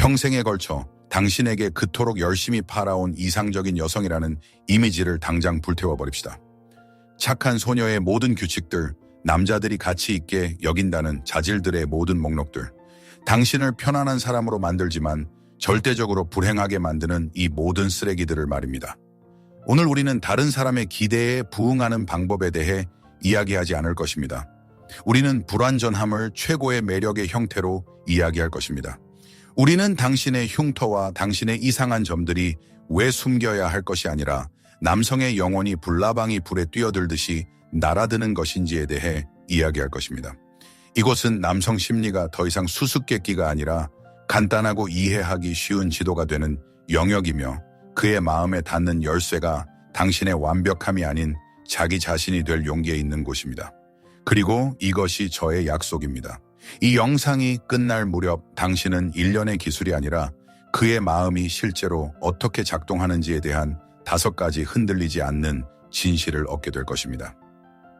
평생에 걸쳐 당신에게 그토록 열심히 팔아온 이상적인 여성이라는 이미지를 당장 불태워버립시다. 착한 소녀의 모든 규칙들, 남자들이 가치 있게 여긴다는 자질들의 모든 목록들, 당신을 편안한 사람으로 만들지만 절대적으로 불행하게 만드는 이 모든 쓰레기들을 말입니다. 오늘 우리는 다른 사람의 기대에 부응하는 방법에 대해 이야기하지 않을 것입니다. 우리는 불완전함을 최고의 매력의 형태로 이야기할 것입니다. 우리는 당신의 흉터와 당신의 이상한 점들이 왜 숨겨야 할 것이 아니라 남성의 영혼이 불나방이 불에 뛰어들듯이 날아드는 것인지에 대해 이야기할 것입니다. 이곳은 남성 심리가 더 이상 수수께끼가 아니라 간단하고 이해하기 쉬운 지도가 되는 영역이며 그의 마음에 닿는 열쇠가 당신의 완벽함이 아닌 자기 자신이 될 용기에 있는 곳입니다. 그리고 이것이 저의 약속입니다. 이 영상이 끝날 무렵 당신은 일련의 기술이 아니라 그의 마음이 실제로 어떻게 작동하는지에 대한 5가지 흔들리지 않는 진실을 얻게 될 것입니다.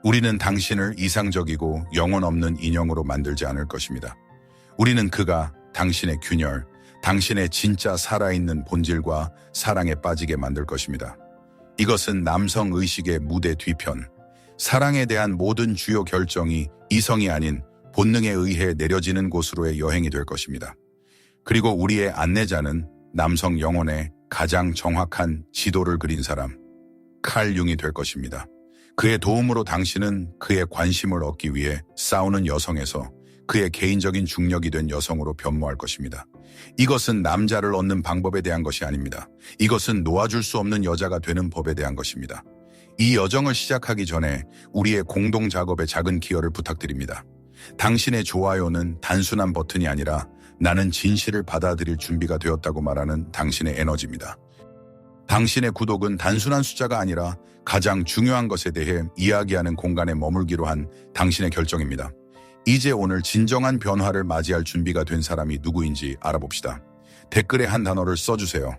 우리는 당신을 이상적이고 영혼 없는 인형으로 만들지 않을 것입니다. 우리는 그가 당신의 균열, 당신의 진짜 살아있는 본질과 사랑에 빠지게 만들 것입니다. 이것은 남성 의식의 무대 뒤편, 사랑에 대한 모든 주요 결정이 이성이 아닌 본능에 의해 내려지는 곳으로의 여행이 될 것입니다. 그리고 우리의 안내자는 남성 영혼의 가장 정확한 지도를 그린 사람, 칼 융이 될 것입니다. 그의 도움으로 당신은 그의 관심을 얻기 위해 싸우는 여성에서 그의 개인적인 중력이 된 여성으로 변모할 것입니다. 이것은 남자를 얻는 방법에 대한 것이 아닙니다. 이것은 놓아줄 수 없는 여자가 되는 법에 대한 것입니다. 이 여정을 시작하기 전에 우리의 공동 작업에 작은 기여를 부탁드립니다. 당신의 좋아요는 단순한 버튼이 아니라 나는 진실을 받아들일 준비가 되었다고 말하는 당신의 에너지입니다. 당신의 구독은 단순한 숫자가 아니라 가장 중요한 것에 대해 이야기하는 공간에 머물기로 한 당신의 결정입니다. 이제 오늘 진정한 변화를 맞이할 준비가 된 사람이 누구인지 알아봅시다. 댓글에 한 단어를 써주세요.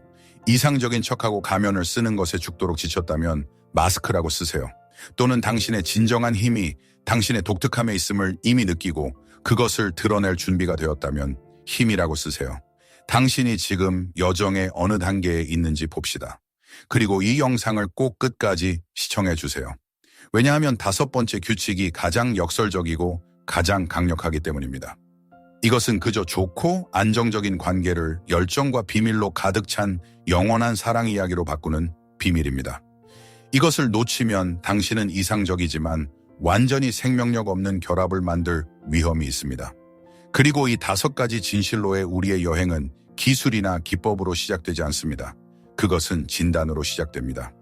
이상적인 척하고 가면을 쓰는 것에 죽도록 지쳤다면 마스크라고 쓰세요. 또는 당신의 진정한 힘이 당신의 독특함에 있음을 이미 느끼고 그것을 드러낼 준비가 되었다면 힘이라고 쓰세요. 당신이 지금 여정의 어느 단계에 있는지 봅시다. 그리고 이 영상을 꼭 끝까지 시청해 주세요. 왜냐하면 5번째 규칙이 가장 역설적이고 가장 강력하기 때문입니다. 이것은 그저 좋고 안정적인 관계를 열정과 비밀로 가득 찬 영원한 사랑 이야기로 바꾸는 비밀입니다. 이것을 놓치면 당신은 이상적이지만 완전히 생명력 없는 결합을 만들 위험이 있습니다. 그리고 이 5가지 진실로의 우리의 여행은 기술이나 기법으로 시작되지 않습니다. 그것은 진단으로 시작됩니다.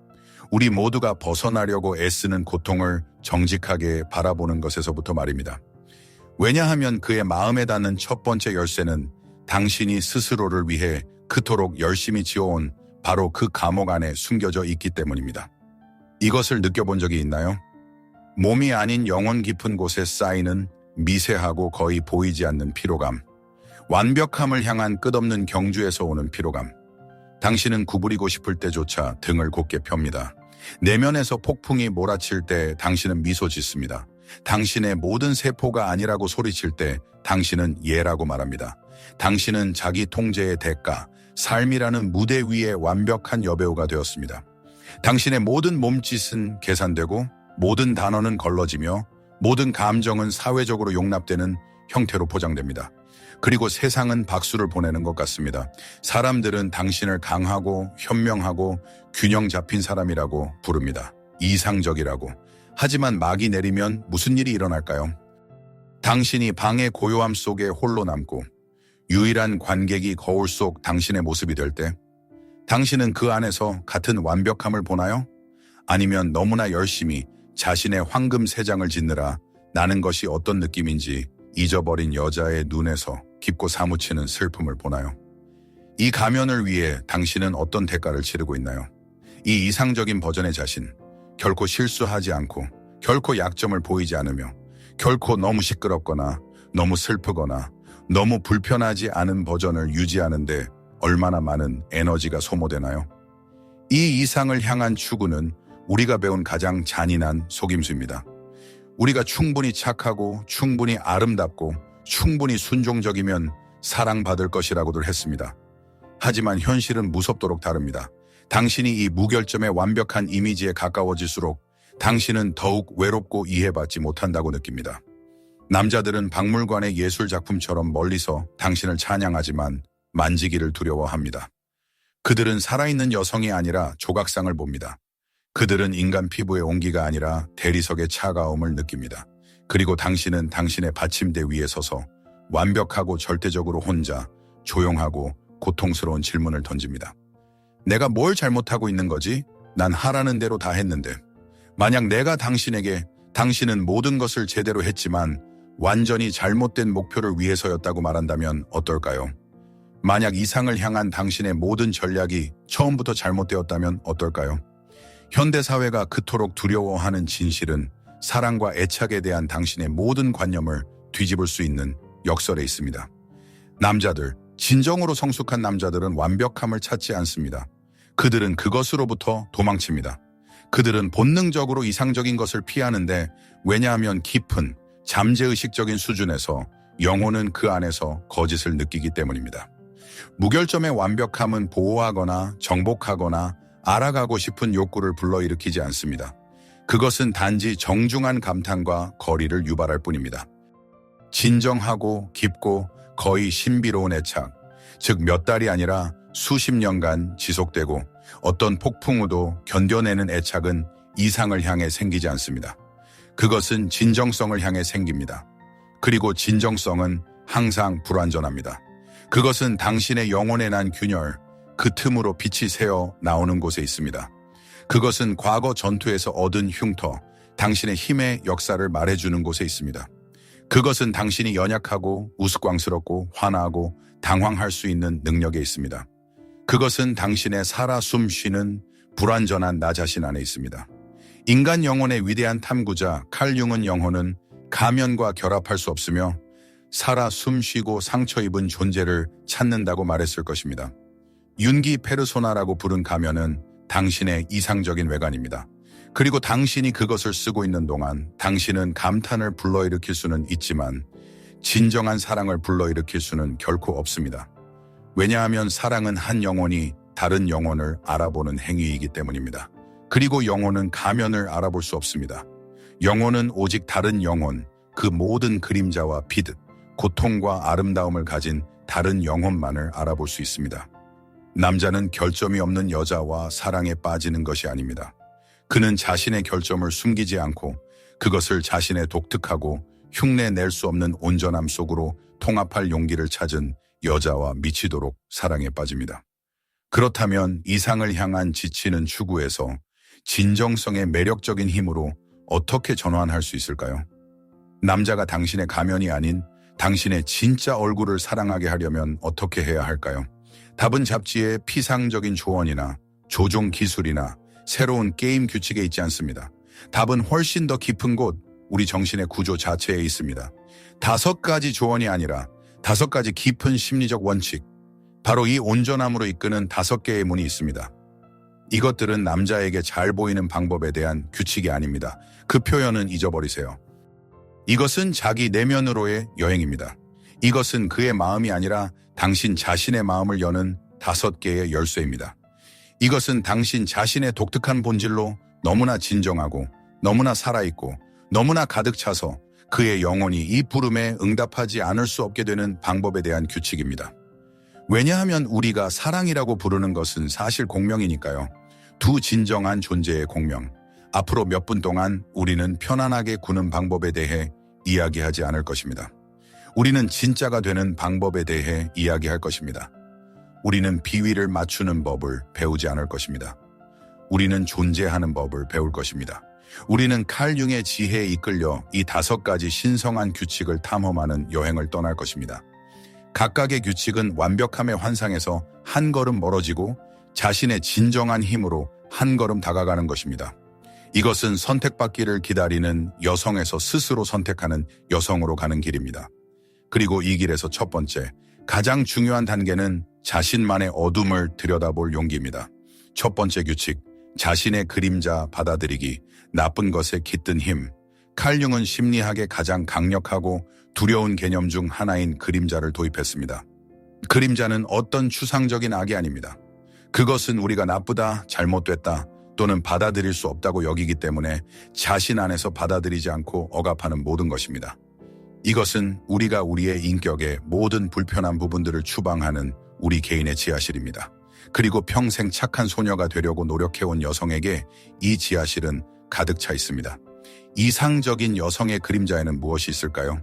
우리 모두가 벗어나려고 애쓰는 고통을 정직하게 바라보는 것에서부터 말입니다. 왜냐하면 그의 마음에 닿는 첫 번째 열쇠는 당신이 스스로를 위해 그토록 열심히 지어온 바로 그 감옥 안에 숨겨져 있기 때문입니다. 이것을 느껴본 적이 있나요? 몸이 아닌 영혼 깊은 곳에 쌓이는 미세하고 거의 보이지 않는 피로감, 완벽함을 향한 끝없는 경주에서 오는 피로감. 당신은 구부리고 싶을 때조차 등을 곧게 펴니다. 내면에서 폭풍이 몰아칠 때 당신은 미소 짓습니다. 당신의 모든 세포가 아니라고 소리칠 때 당신은 예라고 말합니다. 당신은 자기 통제의 대가, 삶이라는 무대 위의 완벽한 여배우가 되었습니다. 당신의 모든 몸짓은 계산되고 모든 단어는 걸러지며 모든 감정은 사회적으로 용납되는 형태로 포장됩니다. 그리고 세상은 박수를 보내는 것 같습니다. 사람들은 당신을 강하고 현명하고 균형 잡힌 사람이라고 부릅니다. 이상적이라고. 하지만 막이 내리면 무슨 일이 일어날까요? 당신이 방의 고요함 속에 홀로 남고 유일한 관객이 거울 속 당신의 모습이 될 때 당신은 그 안에서 같은 완벽함을 보나요? 아니면 너무나 열심히 자신의 황금 세 장을 짓느라 나는 것이 어떤 느낌인지 잊어버린 여자의 눈에서 깊고 사무치는 슬픔을 보나요? 이 가면을 위해 당신은 어떤 대가를 치르고 있나요? 이 이상적인 버전의 자신, 결코 실수하지 않고 결코 약점을 보이지 않으며 결코 너무 시끄럽거나 너무 슬프거나 너무 불편하지 않은 버전을 유지하는데 얼마나 많은 에너지가 소모되나요? 이 이상을 향한 추구는 우리가 배운 가장 잔인한 속임수입니다. 우리가 충분히 착하고 충분히 아름답고 충분히 순종적이면 사랑받을 것이라고들 했습니다. 하지만 현실은 무섭도록 다릅니다. 당신이 이 무결점의 완벽한 이미지에 가까워질수록 당신은 더욱 외롭고 이해받지 못한다고 느낍니다. 남자들은 박물관의 예술작품처럼 멀리서 당신을 찬양하지만 만지기를 두려워합니다. 그들은 살아있는 여성이 아니라 조각상을 봅니다. 그들은 인간 피부의 온기가 아니라 대리석의 차가움을 느낍니다. 그리고 당신은 당신의 받침대 위에 서서 완벽하고 절대적으로 혼자 조용하고 고통스러운 질문을 던집니다. 내가 뭘 잘못하고 있는 거지? 난 하라는 대로 다 했는데. 만약 내가 당신에게 당신은 모든 것을 제대로 했지만 완전히 잘못된 목표를 위해서였다고 말한다면 어떨까요? 만약 이상을 향한 당신의 모든 전략이 처음부터 잘못되었다면 어떨까요? 현대사회가 그토록 두려워하는 진실은 사랑과 애착에 대한 당신의 모든 관념을 뒤집을 수 있는 역설에 있습니다. 남자들, 진정으로 성숙한 남자들은 완벽함을 찾지 않습니다. 그들은 그것으로부터 도망칩니다. 그들은 본능적으로 이상적인 것을 피하는데 왜냐하면 깊은 잠재의식적인 수준에서 영혼은 그 안에서 거짓을 느끼기 때문입니다. 무결점의 완벽함은 보호하거나 정복하거나 알아가고 싶은 욕구를 불러일으키지 않습니다. 그것은 단지 정중한 감탄과 거리를 유발할 뿐입니다. 진정하고 깊고 거의 신비로운 애착, 즉 몇 달이 아니라 수십 년간 지속되고 어떤 폭풍 우도 견뎌내는 애착은 이상을 향해 생기지 않습니다. 그것은 진정성을 향해 생깁니다. 그리고 진정성은 항상 불완전합니다. 그것은 당신의 영혼에 난 균열, 그 틈으로 빛이 새어 나오는 곳에 있습니다. 그것은 과거 전투에서 얻은 흉터, 당신의 힘의 역사를 말해주는 곳에 있습니다. 그것은 당신이 연약하고 우스꽝스럽고 화나고 당황할 수 있는 능력에 있습니다. 그것은 당신의 살아 숨쉬는 불완전한 나 자신 안에 있습니다. 인간 영혼의 위대한 탐구자 칼 융은 영혼은 가면과 결합할 수 없으며 살아 숨쉬고 상처 입은 존재를 찾는다고 말했을 것입니다. 윤기 페르소나라고 부른 가면은 당신의 이상적인 외관입니다. 그리고 당신이 그것을 쓰고 있는 동안 당신은 감탄을 불러일으킬 수는 있지만 진정한 사랑을 불러일으킬 수는 결코 없습니다. 왜냐하면 사랑은 한 영혼이 다른 영혼을 알아보는 행위이기 때문입니다. 그리고 영혼은 가면을 알아볼 수 없습니다. 영혼은 오직 다른 영혼, 그 모든 그림자와 빛, 고통과 아름다움을 가진 다른 영혼만을 알아볼 수 있습니다. 남자는 결점이 없는 여자와 사랑에 빠지는 것이 아닙니다. 그는 자신의 결점을 숨기지 않고 그것을 자신의 독특하고 흉내낼 수 없는 온전함 속으로 통합할 용기를 찾은 여자와 미치도록 사랑에 빠집니다. 그렇다면 이상을 향한 지치는 추구에서 진정성의 매력적인 힘으로 어떻게 전환할 수 있을까요? 남자가 당신의 가면이 아닌 당신의 진짜 얼굴을 사랑하게 하려면 어떻게 해야 할까요? 답은 잡지의 피상적인 조언이나 조종 기술이나 새로운 게임 규칙에 있지 않습니다. 답은 훨씬 더 깊은 곳, 우리 정신의 구조 자체에 있습니다. 5가지 조언이 아니라 5가지 깊은 심리적 원칙, 바로 이 온전함으로 이끄는 5개의 문이 있습니다. 이것들은 남자에게 잘 보이는 방법에 대한 규칙이 아닙니다. 그 표현은 잊어버리세요. 이것은 자기 내면으로의 여행입니다. 이것은 그의 마음이 아니라 당신 자신의 마음을 여는 5개의 열쇠입니다. 이것은 당신 자신의 독특한 본질로 너무나 진정하고 너무나 살아있고 너무나 가득 차서 그의 영혼이 이 부름에 응답하지 않을 수 없게 되는 방법에 대한 규칙입니다. 왜냐하면 우리가 사랑이라고 부르는 것은 사실 공명이니까요. 두 진정한 존재의 공명. 앞으로 몇 분 동안 우리는 편안하게 구는 방법에 대해 이야기하지 않을 것입니다. 우리는 진짜가 되는 방법에 대해 이야기할 것입니다. 우리는 비위를 맞추는 법을 배우지 않을 것입니다. 우리는 존재하는 법을 배울 것입니다. 우리는 칼 융의 지혜에 이끌려 이 5가지 신성한 규칙을 탐험하는 여행을 떠날 것입니다. 각각의 규칙은 완벽함의 환상에서 한 걸음 멀어지고 자신의 진정한 힘으로 한 걸음 다가가는 것입니다. 이것은 선택받기를 기다리는 여성에서 스스로 선택하는 여성으로 가는 길입니다. 그리고 이 길에서 첫 번째, 가장 중요한 단계는 자신만의 어둠을 들여다볼 용기입니다. 첫 번째 규칙, 자신의 그림자 받아들이기, 나쁜 것에 깃든 힘. 칼 융은 심리학의 가장 강력하고 두려운 개념 중 하나인 그림자를 도입했습니다. 그림자는 어떤 추상적인 악이 아닙니다. 그것은 우리가 나쁘다, 잘못됐다 또는 받아들일 수 없다고 여기기 때문에 자신 안에서 받아들이지 않고 억압하는 모든 것입니다. 이것은 우리가 우리의 인격의 모든 불편한 부분들을 추방하는 우리 개인의 지하실입니다. 그리고 평생 착한 소녀가 되려고 노력해온 여성에게 이 지하실은 가득 차 있습니다. 이상적인 여성의 그림자에는 무엇이 있을까요?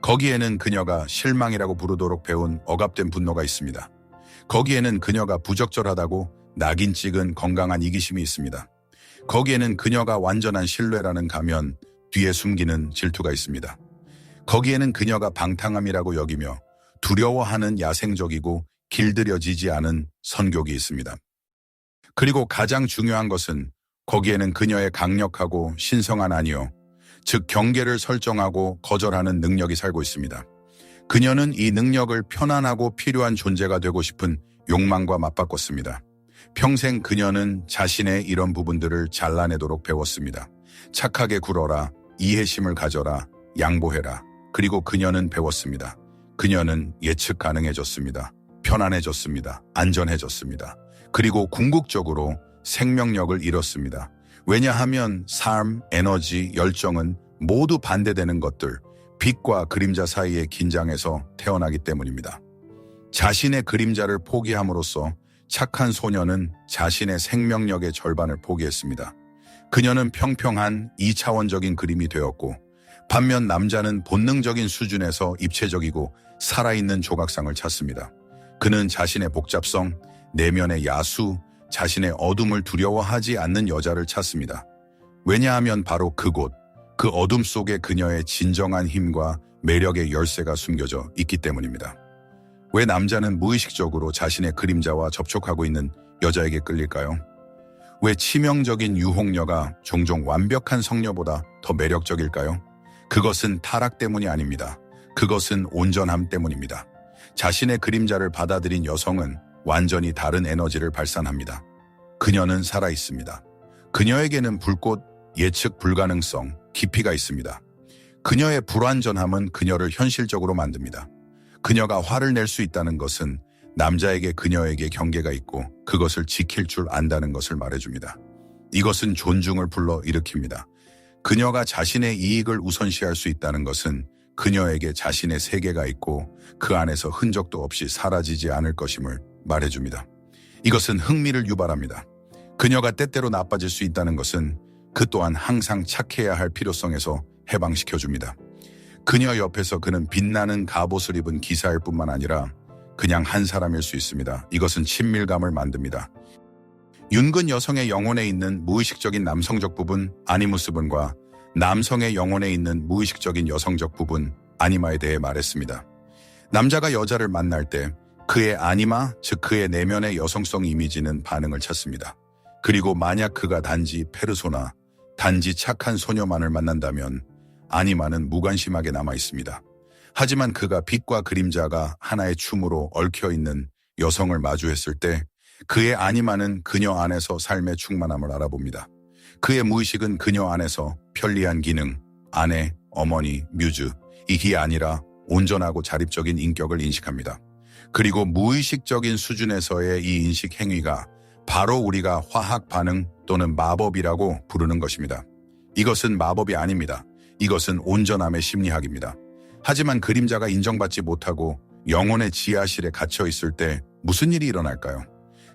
거기에는 그녀가 실망이라고 부르도록 배운 억압된 분노가 있습니다. 거기에는 그녀가 부적절하다고 낙인 찍은 건강한 이기심이 있습니다. 거기에는 그녀가 완전한 신뢰라는 가면 뒤에 숨기는 질투가 있습니다. 거기에는 그녀가 방탕함이라고 여기며 두려워하는 야생적이고 길들여지지 않은 선곡이 있습니다. 그리고 가장 중요한 것은 거기에는 그녀의 강력하고 신성한 아니요, 즉 경계를 설정하고 거절하는 능력이 살고 있습니다. 그녀는 이 능력을 편안하고 필요한 존재가 되고 싶은 욕망과 맞바꿨습니다. 평생 그녀는 자신의 이런 부분들을 잘라내도록 배웠습니다. 착하게 굴어라, 이해심을 가져라, 양보해라. 그리고 그녀는 배웠습니다. 그녀는 예측 가능해졌습니다. 편안해졌습니다. 안전해졌습니다. 그리고 궁극적으로 생명력을 잃었습니다. 왜냐하면 삶, 에너지, 열정은 모두 반대되는 것들, 빛과 그림자 사이의 긴장에서 태어나기 때문입니다. 자신의 그림자를 포기함으로써 착한 소녀는 자신의 생명력의 절반을 포기했습니다. 그녀는 평평한 2차원적인 그림이 되었고, 반면 남자는 본능적인 수준에서 입체적이고 살아있는 조각상을 찾습니다. 그는 자신의 복잡성, 내면의 야수, 자신의 어둠을 두려워하지 않는 여자를 찾습니다. 왜냐하면 바로 그곳, 그 어둠 속에 그녀의 진정한 힘과 매력의 열쇠가 숨겨져 있기 때문입니다. 왜 남자는 무의식적으로 자신의 그림자와 접촉하고 있는 여자에게 끌릴까요? 왜 치명적인 유혹녀가 종종 완벽한 성녀보다 더 매력적일까요? 그것은 타락 때문이 아닙니다. 그것은 온전함 때문입니다. 자신의 그림자를 받아들인 여성은 완전히 다른 에너지를 발산합니다. 그녀는 살아있습니다. 그녀에게는 불꽃, 예측 불가능성, 깊이가 있습니다. 그녀의 불완전함은 그녀를 현실적으로 만듭니다. 그녀가 화를 낼 수 있다는 것은 남자에게 그녀에게 경계가 있고 그것을 지킬 줄 안다는 것을 말해줍니다. 이것은 존중을 불러일으킵니다. 그녀가 자신의 이익을 우선시할 수 있다는 것은 그녀에게 자신의 세계가 있고 그 안에서 흔적도 없이 사라지지 않을 것임을 말해줍니다. 이것은 흥미를 유발합니다. 그녀가 때때로 나빠질 수 있다는 것은 그 또한 항상 착해야 할 필요성에서 해방시켜줍니다. 그녀 옆에서 그는 빛나는 갑옷을 입은 기사일 뿐만 아니라 그냥 한 사람일 수 있습니다. 이것은 친밀감을 만듭니다. 윤근 여성의 영혼에 있는 무의식적인 남성적 부분 아니무스분과 남성의 영혼에 있는 무의식적인 여성적 부분 아니마에 대해 말했습니다. 남자가 여자를 만날 때 그의 아니마, 즉 그의 내면의 여성성 이미지는 반응을 찾습니다. 그리고 만약 그가 단지 페르소나, 단지 착한 소녀만을 만난다면 아니마는 무관심하게 남아 있습니다. 하지만 그가 빛과 그림자가 하나의 춤으로 얽혀있는 여성을 마주했을 때 그의 아니마는 그녀 안에서 삶의 충만함을 알아봅니다. 그의 무의식은 그녀 안에서 편리한 기능, 아내, 어머니, 뮤즈, 이게 아니라 온전하고 자립적인 인격을 인식합니다. 그리고 무의식적인 수준에서의 이 인식 행위가 바로 우리가 화학 반응 또는 마법이라고 부르는 것입니다. 이것은 마법이 아닙니다. 이것은 온전함의 심리학입니다. 하지만 그림자가 인정받지 못하고 영혼의 지하실에 갇혀 있을 때 무슨 일이 일어날까요?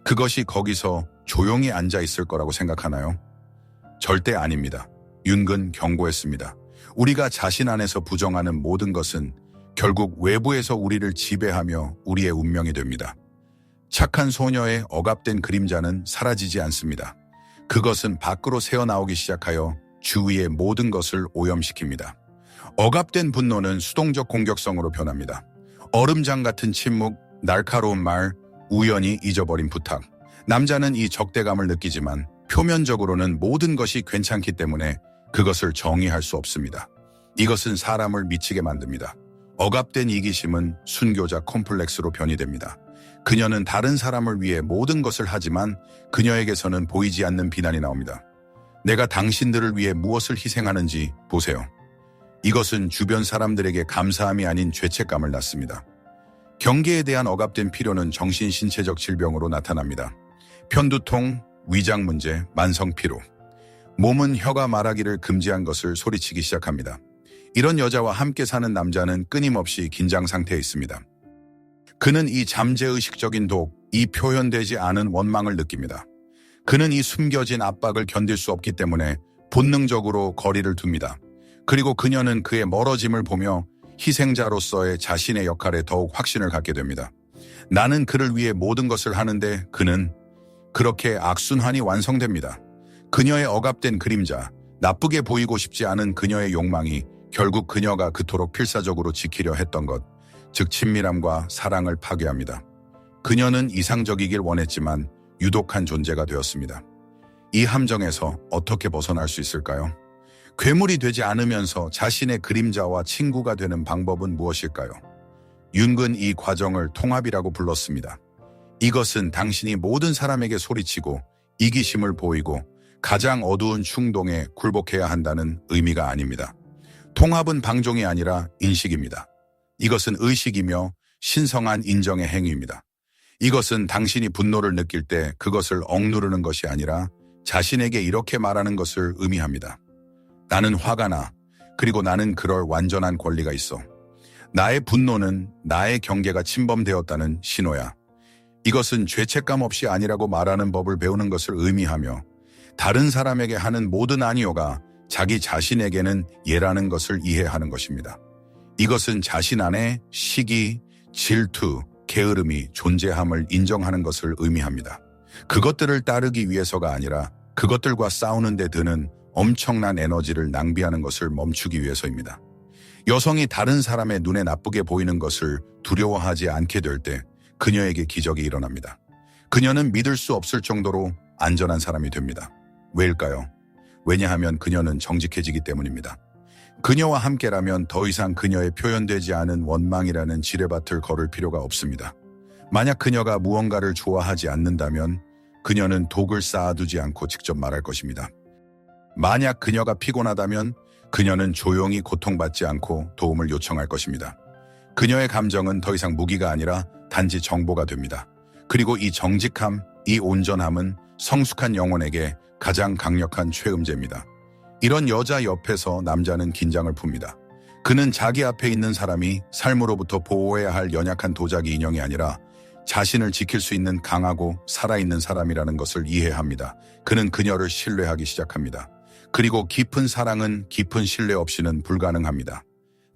그것이 거기서 조용히 앉아 있을 거라고 생각하나요? 절대 아닙니다. 윤근 경고했습니다. 우리가 자신 안에서 부정하는 모든 것은 결국 외부에서 우리를 지배하며 우리의 운명이 됩니다. 착한 소녀의 억압된 그림자는 사라지지 않습니다. 그것은 밖으로 새어나오기 시작하여 주위의 모든 것을 오염시킵니다. 억압된 분노는 수동적 공격성으로 변합니다. 얼음장 같은 침묵, 날카로운 말, 우연히 잊어버린 부탁. 남자는 이 적대감을 느끼지만 표면적으로는 모든 것이 괜찮기 때문에 그것을 정의할 수 없습니다. 이것은 사람을 미치게 만듭니다. 억압된 이기심은 순교자 콤플렉스로 변이됩니다. 그녀는 다른 사람을 위해 모든 것을 하지만 그녀에게서는 보이지 않는 비난이 나옵니다. 내가 당신들을 위해 무엇을 희생하는지 보세요. 이것은 주변 사람들에게 감사함이 아닌 죄책감을 낳습니다. 경계에 대한 억압된 필요는 정신 신체적 질병으로 나타납니다. 편두통, 위장 문제, 만성 피로. 몸은 혀가 말하기를 금지한 것을 소리치기 시작합니다. 이런 여자와 함께 사는 남자는 끊임없이 긴장 상태에 있습니다. 그는 이 잠재의식적인 독, 이 표현되지 않은 원망을 느낍니다. 그는 이 숨겨진 압박을 견딜 수 없기 때문에 본능적으로 거리를 둡니다. 그리고 그녀는 그의 멀어짐을 보며 희생자로서의 자신의 역할에 더욱 확신을 갖게 됩니다. 나는 그를 위해 모든 것을 하는데 그는 그렇게 악순환이 완성됩니다. 그녀의 억압된 그림자, 나쁘게 보이고 싶지 않은 그녀의 욕망이 결국 그녀가 그토록 필사적으로 지키려 했던 것, 즉 친밀함과 사랑을 파괴합니다. 그녀는 이상적이길 원했지만 유독한 존재가 되었습니다. 이 함정에서 어떻게 벗어날 수 있을까요? 괴물이 되지 않으면서 자신의 그림자와 친구가 되는 방법은 무엇일까요? 윤근 이 과정을 통합이라고 불렀습니다. 이것은 당신이 모든 사람에게 소리치고 이기심을 보이고 가장 어두운 충동에 굴복해야 한다는 의미가 아닙니다. 통합은 방종이 아니라 인식입니다. 이것은 의식이며 신성한 인정의 행위입니다. 이것은 당신이 분노를 느낄 때 그것을 억누르는 것이 아니라 자신에게 이렇게 말하는 것을 의미합니다. 나는 화가 나. 그리고 나는 그럴 완전한 권리가 있어. 나의 분노는 나의 경계가 침범되었다는 신호야. 이것은 죄책감 없이 아니라고 말하는 법을 배우는 것을 의미하며 다른 사람에게 하는 모든 아니오가 자기 자신에게는 예라는 것을 이해하는 것입니다. 이것은 자신 안에 시기, 질투, 게으름이 존재함을 인정하는 것을 의미합니다. 그것들을 따르기 위해서가 아니라 그것들과 싸우는 데 드는 엄청난 에너지를 낭비하는 것을 멈추기 위해서입니다. 여성이 다른 사람의 눈에 나쁘게 보이는 것을 두려워하지 않게 될 때 그녀에게 기적이 일어납니다. 그녀는 믿을 수 없을 정도로 안전한 사람이 됩니다. 왜일까요? 왜냐하면 그녀는 정직해지기 때문입니다. 그녀와 함께라면 더 이상 그녀의 표현되지 않은 원망이라는 지뢰밭을 걸을 필요가 없습니다. 만약 그녀가 무언가를 좋아하지 않는다면 그녀는 독을 쌓아두지 않고 직접 말할 것입니다. 만약 그녀가 피곤하다면 그녀는 조용히 고통받지 않고 도움을 요청할 것입니다. 그녀의 감정은 더 이상 무기가 아니라 단지 정보가 됩니다. 그리고 이 정직함, 이 온전함은 성숙한 영혼에게 가장 강력한 최음제입니다. 이런 여자 옆에서 남자는 긴장을 풉니다. 그는 자기 앞에 있는 사람이 삶으로부터 보호해야 할 연약한 도자기 인형이 아니라 자신을 지킬 수 있는 강하고 살아있는 사람이라는 것을 이해합니다. 그는 그녀를 신뢰하기 시작합니다. 그리고 깊은 사랑은 깊은 신뢰 없이는 불가능합니다.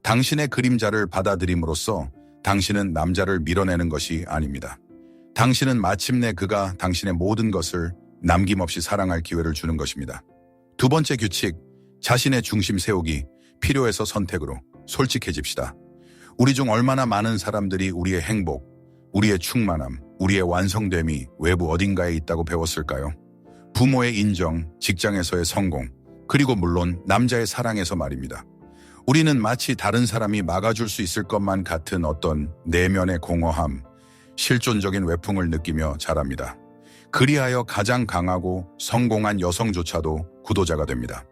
당신의 그림자를 받아들임으로써 당신은 남자를 밀어내는 것이 아닙니다. 당신은 마침내 그가 당신의 모든 것을 남김없이 사랑할 기회를 주는 것입니다. 두 번째 규칙, 자신의 중심 세우기, 필요해서 선택으로 솔직해집시다. 우리 중 얼마나 많은 사람들이 우리의 행복, 우리의 충만함, 우리의 완성됨이 외부 어딘가에 있다고 배웠을까요? 부모의 인정, 직장에서의 성공, 그리고 물론 남자의 사랑에서 말입니다. 우리는 마치 다른 사람이 막아줄 수 있을 것만 같은 어떤 내면의 공허함, 실존적인 외풍을 느끼며 자랍니다. 그리하여 가장 강하고 성공한 여성조차도 구도자가 됩니다.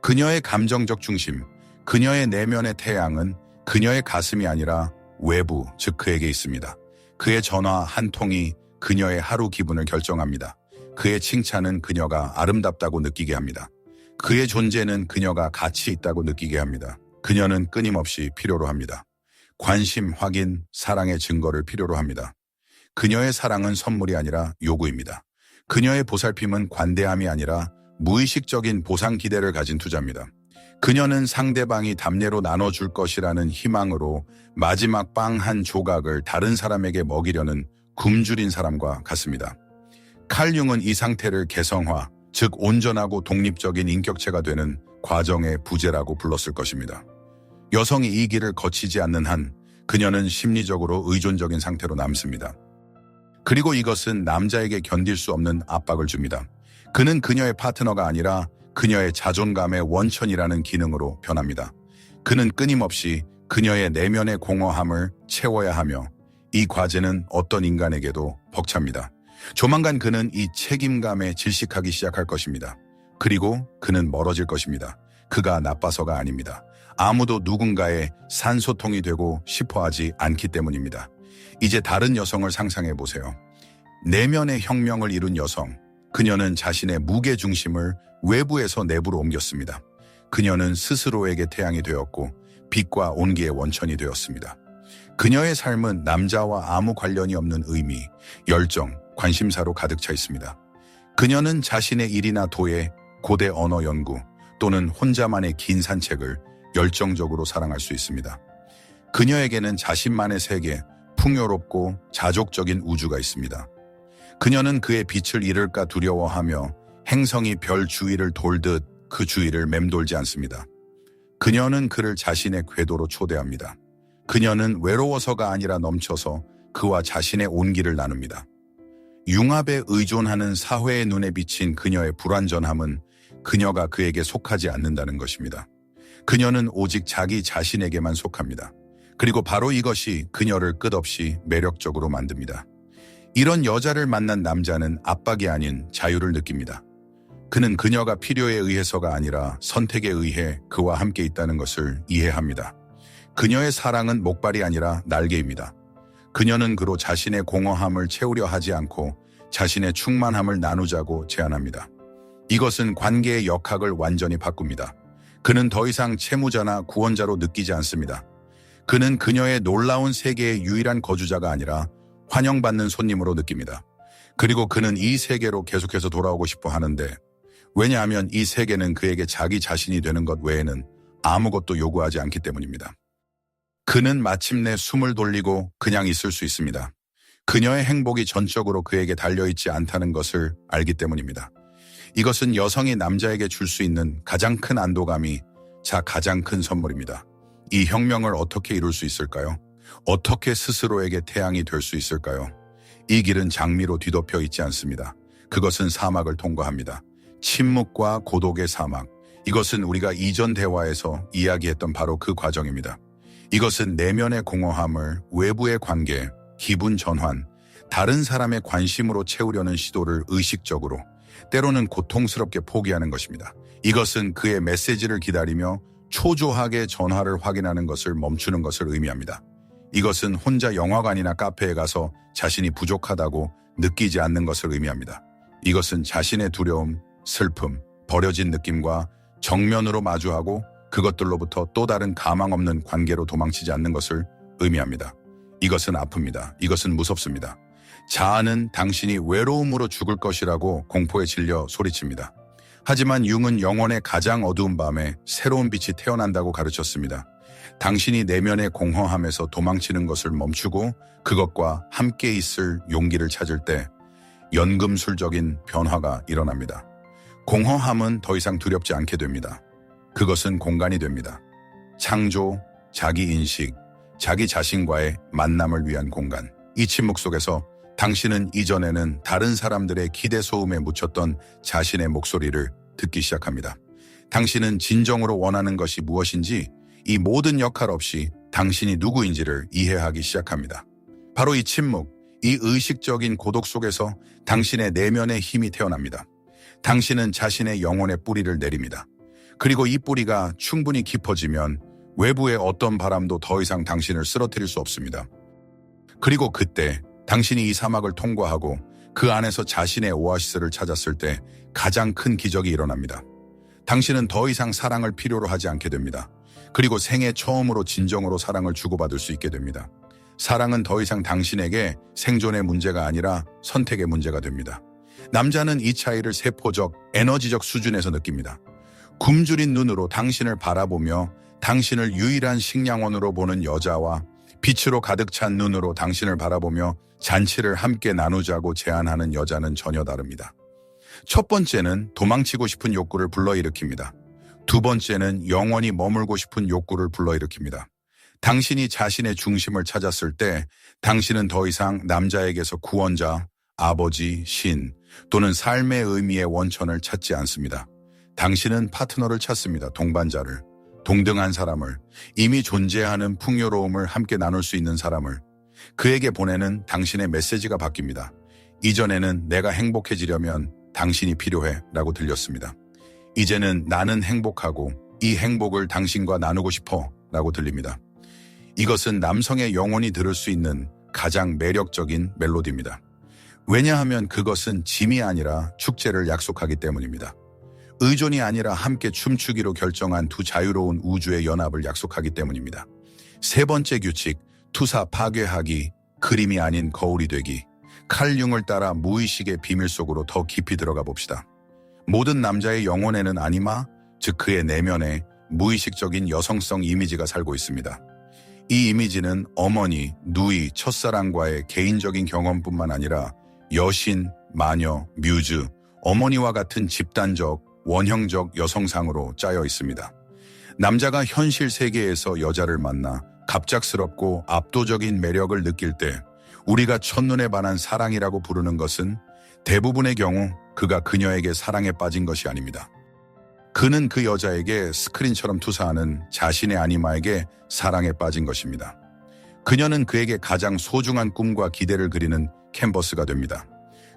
그녀의 감정적 중심, 그녀의 내면의 태양은 그녀의 가슴이 아니라 외부, 즉 그에게 있습니다. 그의 전화 한 통이 그녀의 하루 기분을 결정합니다. 그의 칭찬은 그녀가 아름답다고 느끼게 합니다. 그의 존재는 그녀가 가치 있다고 느끼게 합니다. 그녀는 끊임없이 필요로 합니다. 관심, 확인, 사랑의 증거를 필요로 합니다. 그녀의 사랑은 선물이 아니라 요구입니다. 그녀의 보살핌은 관대함이 아니라 무의식적인 보상 기대를 가진 투자입니다. 그녀는 상대방이 답례로 나눠줄 것이라는 희망으로 마지막 빵 한 조각을 다른 사람에게 먹이려는 굶주린 사람과 같습니다. 칼 융은 이 상태를 개성화, 즉 온전하고 독립적인 인격체가 되는 과정의 부재라고 불렀을 것입니다. 여성이 이 길을 거치지 않는 한 그녀는 심리적으로 의존적인 상태로 남습니다. 그리고 이것은 남자에게 견딜 수 없는 압박을 줍니다. 그는 그녀의 파트너가 아니라 그녀의 자존감의 원천이라는 기능으로 변합니다. 그는 끊임없이 그녀의 내면의 공허함을 채워야 하며 이 과제는 어떤 인간에게도 벅찹니다. 조만간 그는 이 책임감에 질식하기 시작할 것입니다. 그리고 그는 멀어질 것입니다. 그가 나빠서가 아닙니다. 아무도 누군가의 산소통이 되고 싶어하지 않기 때문입니다. 이제 다른 여성을 상상해 보세요. 내면의 혁명을 이룬 여성. 그녀는 자신의 무게 중심을 외부에서 내부로 옮겼습니다. 그녀는 스스로에게 태양이 되었고 빛과 온기의 원천이 되었습니다. 그녀의 삶은 남자와 아무 관련이 없는 의미, 열정, 관심사로 가득 차 있습니다. 그녀는 자신의 일이나 도예, 고대 언어 연구 또는 혼자만의 긴 산책을 열정적으로 사랑할 수 있습니다. 그녀에게는 자신만의 세계, 풍요롭고 자족적인 우주가 있습니다. 그녀는 그의 빛을 잃을까 두려워하며 행성이 별 주위를 돌듯 그 주위를 맴돌지 않습니다. 그녀는 그를 자신의 궤도로 초대합니다. 그녀는 외로워서가 아니라 넘쳐서 그와 자신의 온기를 나눕니다. 융합에 의존하는 사회의 눈에 비친 그녀의 불완전함은 그녀가 그에게 속하지 않는다는 것입니다. 그녀는 오직 자기 자신에게만 속합니다. 그리고 바로 이것이 그녀를 끝없이 매력적으로 만듭니다. 이런 여자를 만난 남자는 압박이 아닌 자유를 느낍니다. 그는 그녀가 필요에 의해서가 아니라 선택에 의해 그와 함께 있다는 것을 이해합니다. 그녀의 사랑은 목발이 아니라 날개입니다. 그녀는 그로 자신의 공허함을 채우려 하지 않고 자신의 충만함을 나누자고 제안합니다. 이것은 관계의 역학을 완전히 바꿉니다. 그는 더 이상 채무자나 구원자로 느끼지 않습니다. 그는 그녀의 놀라운 세계의 유일한 거주자가 아니라 환영받는 손님으로 느낍니다. 그리고 그는 이 세계로 계속해서 돌아오고 싶어 하는데, 왜냐하면 이 세계는 그에게 자기 자신이 되는 것 외에는 아무것도 요구하지 않기 때문입니다. 그는 마침내 숨을 돌리고 그냥 있을 수 있습니다. 그녀의 행복이 전적으로 그에게 달려있지 않다는 것을 알기 때문입니다. 이것은 여성이 남자에게 줄 수 있는 가장 큰 안도감이 가장 큰 선물입니다. 이 혁명을 어떻게 이룰 수 있을까요? 어떻게 스스로에게 태양이 될 수 있을까요? 이 길은 장미로 뒤덮여 있지 않습니다. 그것은 사막을 통과합니다. 침묵과 고독의 사막. 이것은 우리가 이전 대화에서 이야기했던 바로 그 과정입니다. 이것은 내면의 공허함을 외부의 관계, 기분 전환, 다른 사람의 관심으로 채우려는 시도를 의식적으로, 때로는 고통스럽게 포기하는 것입니다. 이것은 그의 메시지를 기다리며 초조하게 전화를 확인하는 것을 멈추는 것을 의미합니다. 이것은 혼자 영화관이나 카페에 가서 자신이 부족하다고 느끼지 않는 것을 의미합니다. 이것은 자신의 두려움, 슬픔, 버려진 느낌과 정면으로 마주하고 그것들로부터 또 다른 가망 없는 관계로 도망치지 않는 것을 의미합니다. 이것은 아픕니다. 이것은 무섭습니다. 자아는 당신이 외로움으로 죽을 것이라고 공포에 질려 소리칩니다. 하지만 융은 영혼의 가장 어두운 밤에 새로운 빛이 태어난다고 가르쳤습니다. 당신이 내면의 공허함에서 도망치는 것을 멈추고 그것과 함께 있을 용기를 찾을 때 연금술적인 변화가 일어납니다. 공허함은 더 이상 두렵지 않게 됩니다. 그것은 공간이 됩니다. 창조, 자기인식, 자기 자신과의 만남을 위한 공간. 이 침묵 속에서 당신은 이전에는 다른 사람들의 기대 소음에 묻혔던 자신의 목소리를 듣기 시작합니다. 당신은 진정으로 원하는 것이 무엇인지, 이 모든 역할 없이 당신이 누구인지를 이해하기 시작합니다. 바로 이 침묵, 이 의식적인 고독 속에서 당신의 내면의 힘이 태어납니다. 당신은 자신의 영혼의 뿌리를 내립니다. 그리고 이 뿌리가 충분히 깊어지면 외부의 어떤 바람도 더 이상 당신을 쓰러뜨릴 수 없습니다. 그리고 그때 당신이 이 사막을 통과하고 그 안에서 자신의 오아시스를 찾았을 때 가장 큰 기적이 일어납니다. 당신은 더 이상 사랑을 필요로 하지 않게 됩니다. 그리고 생애 처음으로 진정으로 사랑을 주고받을 수 있게 됩니다. 사랑은 더 이상 당신에게 생존의 문제가 아니라 선택의 문제가 됩니다. 남자는 이 차이를 세포적, 에너지적 수준에서 느낍니다. 굶주린 눈으로 당신을 바라보며 당신을 유일한 식량원으로 보는 여자와 빛으로 가득 찬 눈으로 당신을 바라보며 잔치를 함께 나누자고 제안하는 여자는 전혀 다릅니다. 첫 번째는 도망치고 싶은 욕구를 불러일으킵니다. 두 번째는 영원히 머물고 싶은 욕구를 불러일으킵니다. 당신이 자신의 중심을 찾았을 때 당신은 더 이상 남자에게서 구원자, 아버지, 신 또는 삶의 의미의 원천을 찾지 않습니다. 당신은 파트너를 찾습니다. 동반자를, 동등한 사람을, 이미 존재하는 풍요로움을 함께 나눌 수 있는 사람을. 그에게 보내는 당신의 메시지가 바뀝니다. 이전에는 내가 행복해지려면 당신이 필요해 라고 들렸습니다. 이제는 나는 행복하고 이 행복을 당신과 나누고 싶어 라고 들립니다. 이것은 남성의 영혼이 들을 수 있는 가장 매력적인 멜로디입니다. 왜냐하면 그것은 짐이 아니라 축제를 약속하기 때문입니다. 의존이 아니라 함께 춤추기로 결정한 두 자유로운 우주의 연합을 약속하기 때문입니다. 세 번째 규칙, 투사 파괴하기, 그림이 아닌 거울이 되기. 칼융을 따라 무의식의 비밀 속으로 더 깊이 들어가 봅시다. 모든 남자의 영혼에는 아니마, 즉 그의 내면에 무의식적인 여성성 이미지가 살고 있습니다. 이 이미지는 어머니, 누이, 첫사랑과의 개인적인 경험뿐만 아니라 여신, 마녀, 뮤즈, 어머니와 같은 집단적, 원형적 여성상으로 짜여 있습니다. 남자가 현실 세계에서 여자를 만나 갑작스럽고 압도적인 매력을 느낄 때 우리가 첫눈에 반한 사랑이라고 부르는 것은 대부분의 경우 그가 그녀에게 사랑에 빠진 것이 아닙니다. 그는 그 여자에게 스크린처럼 투사하는 자신의 아니마에게 사랑에 빠진 것입니다. 그녀는 그에게 가장 소중한 꿈과 기대를 그리는 캔버스가 됩니다.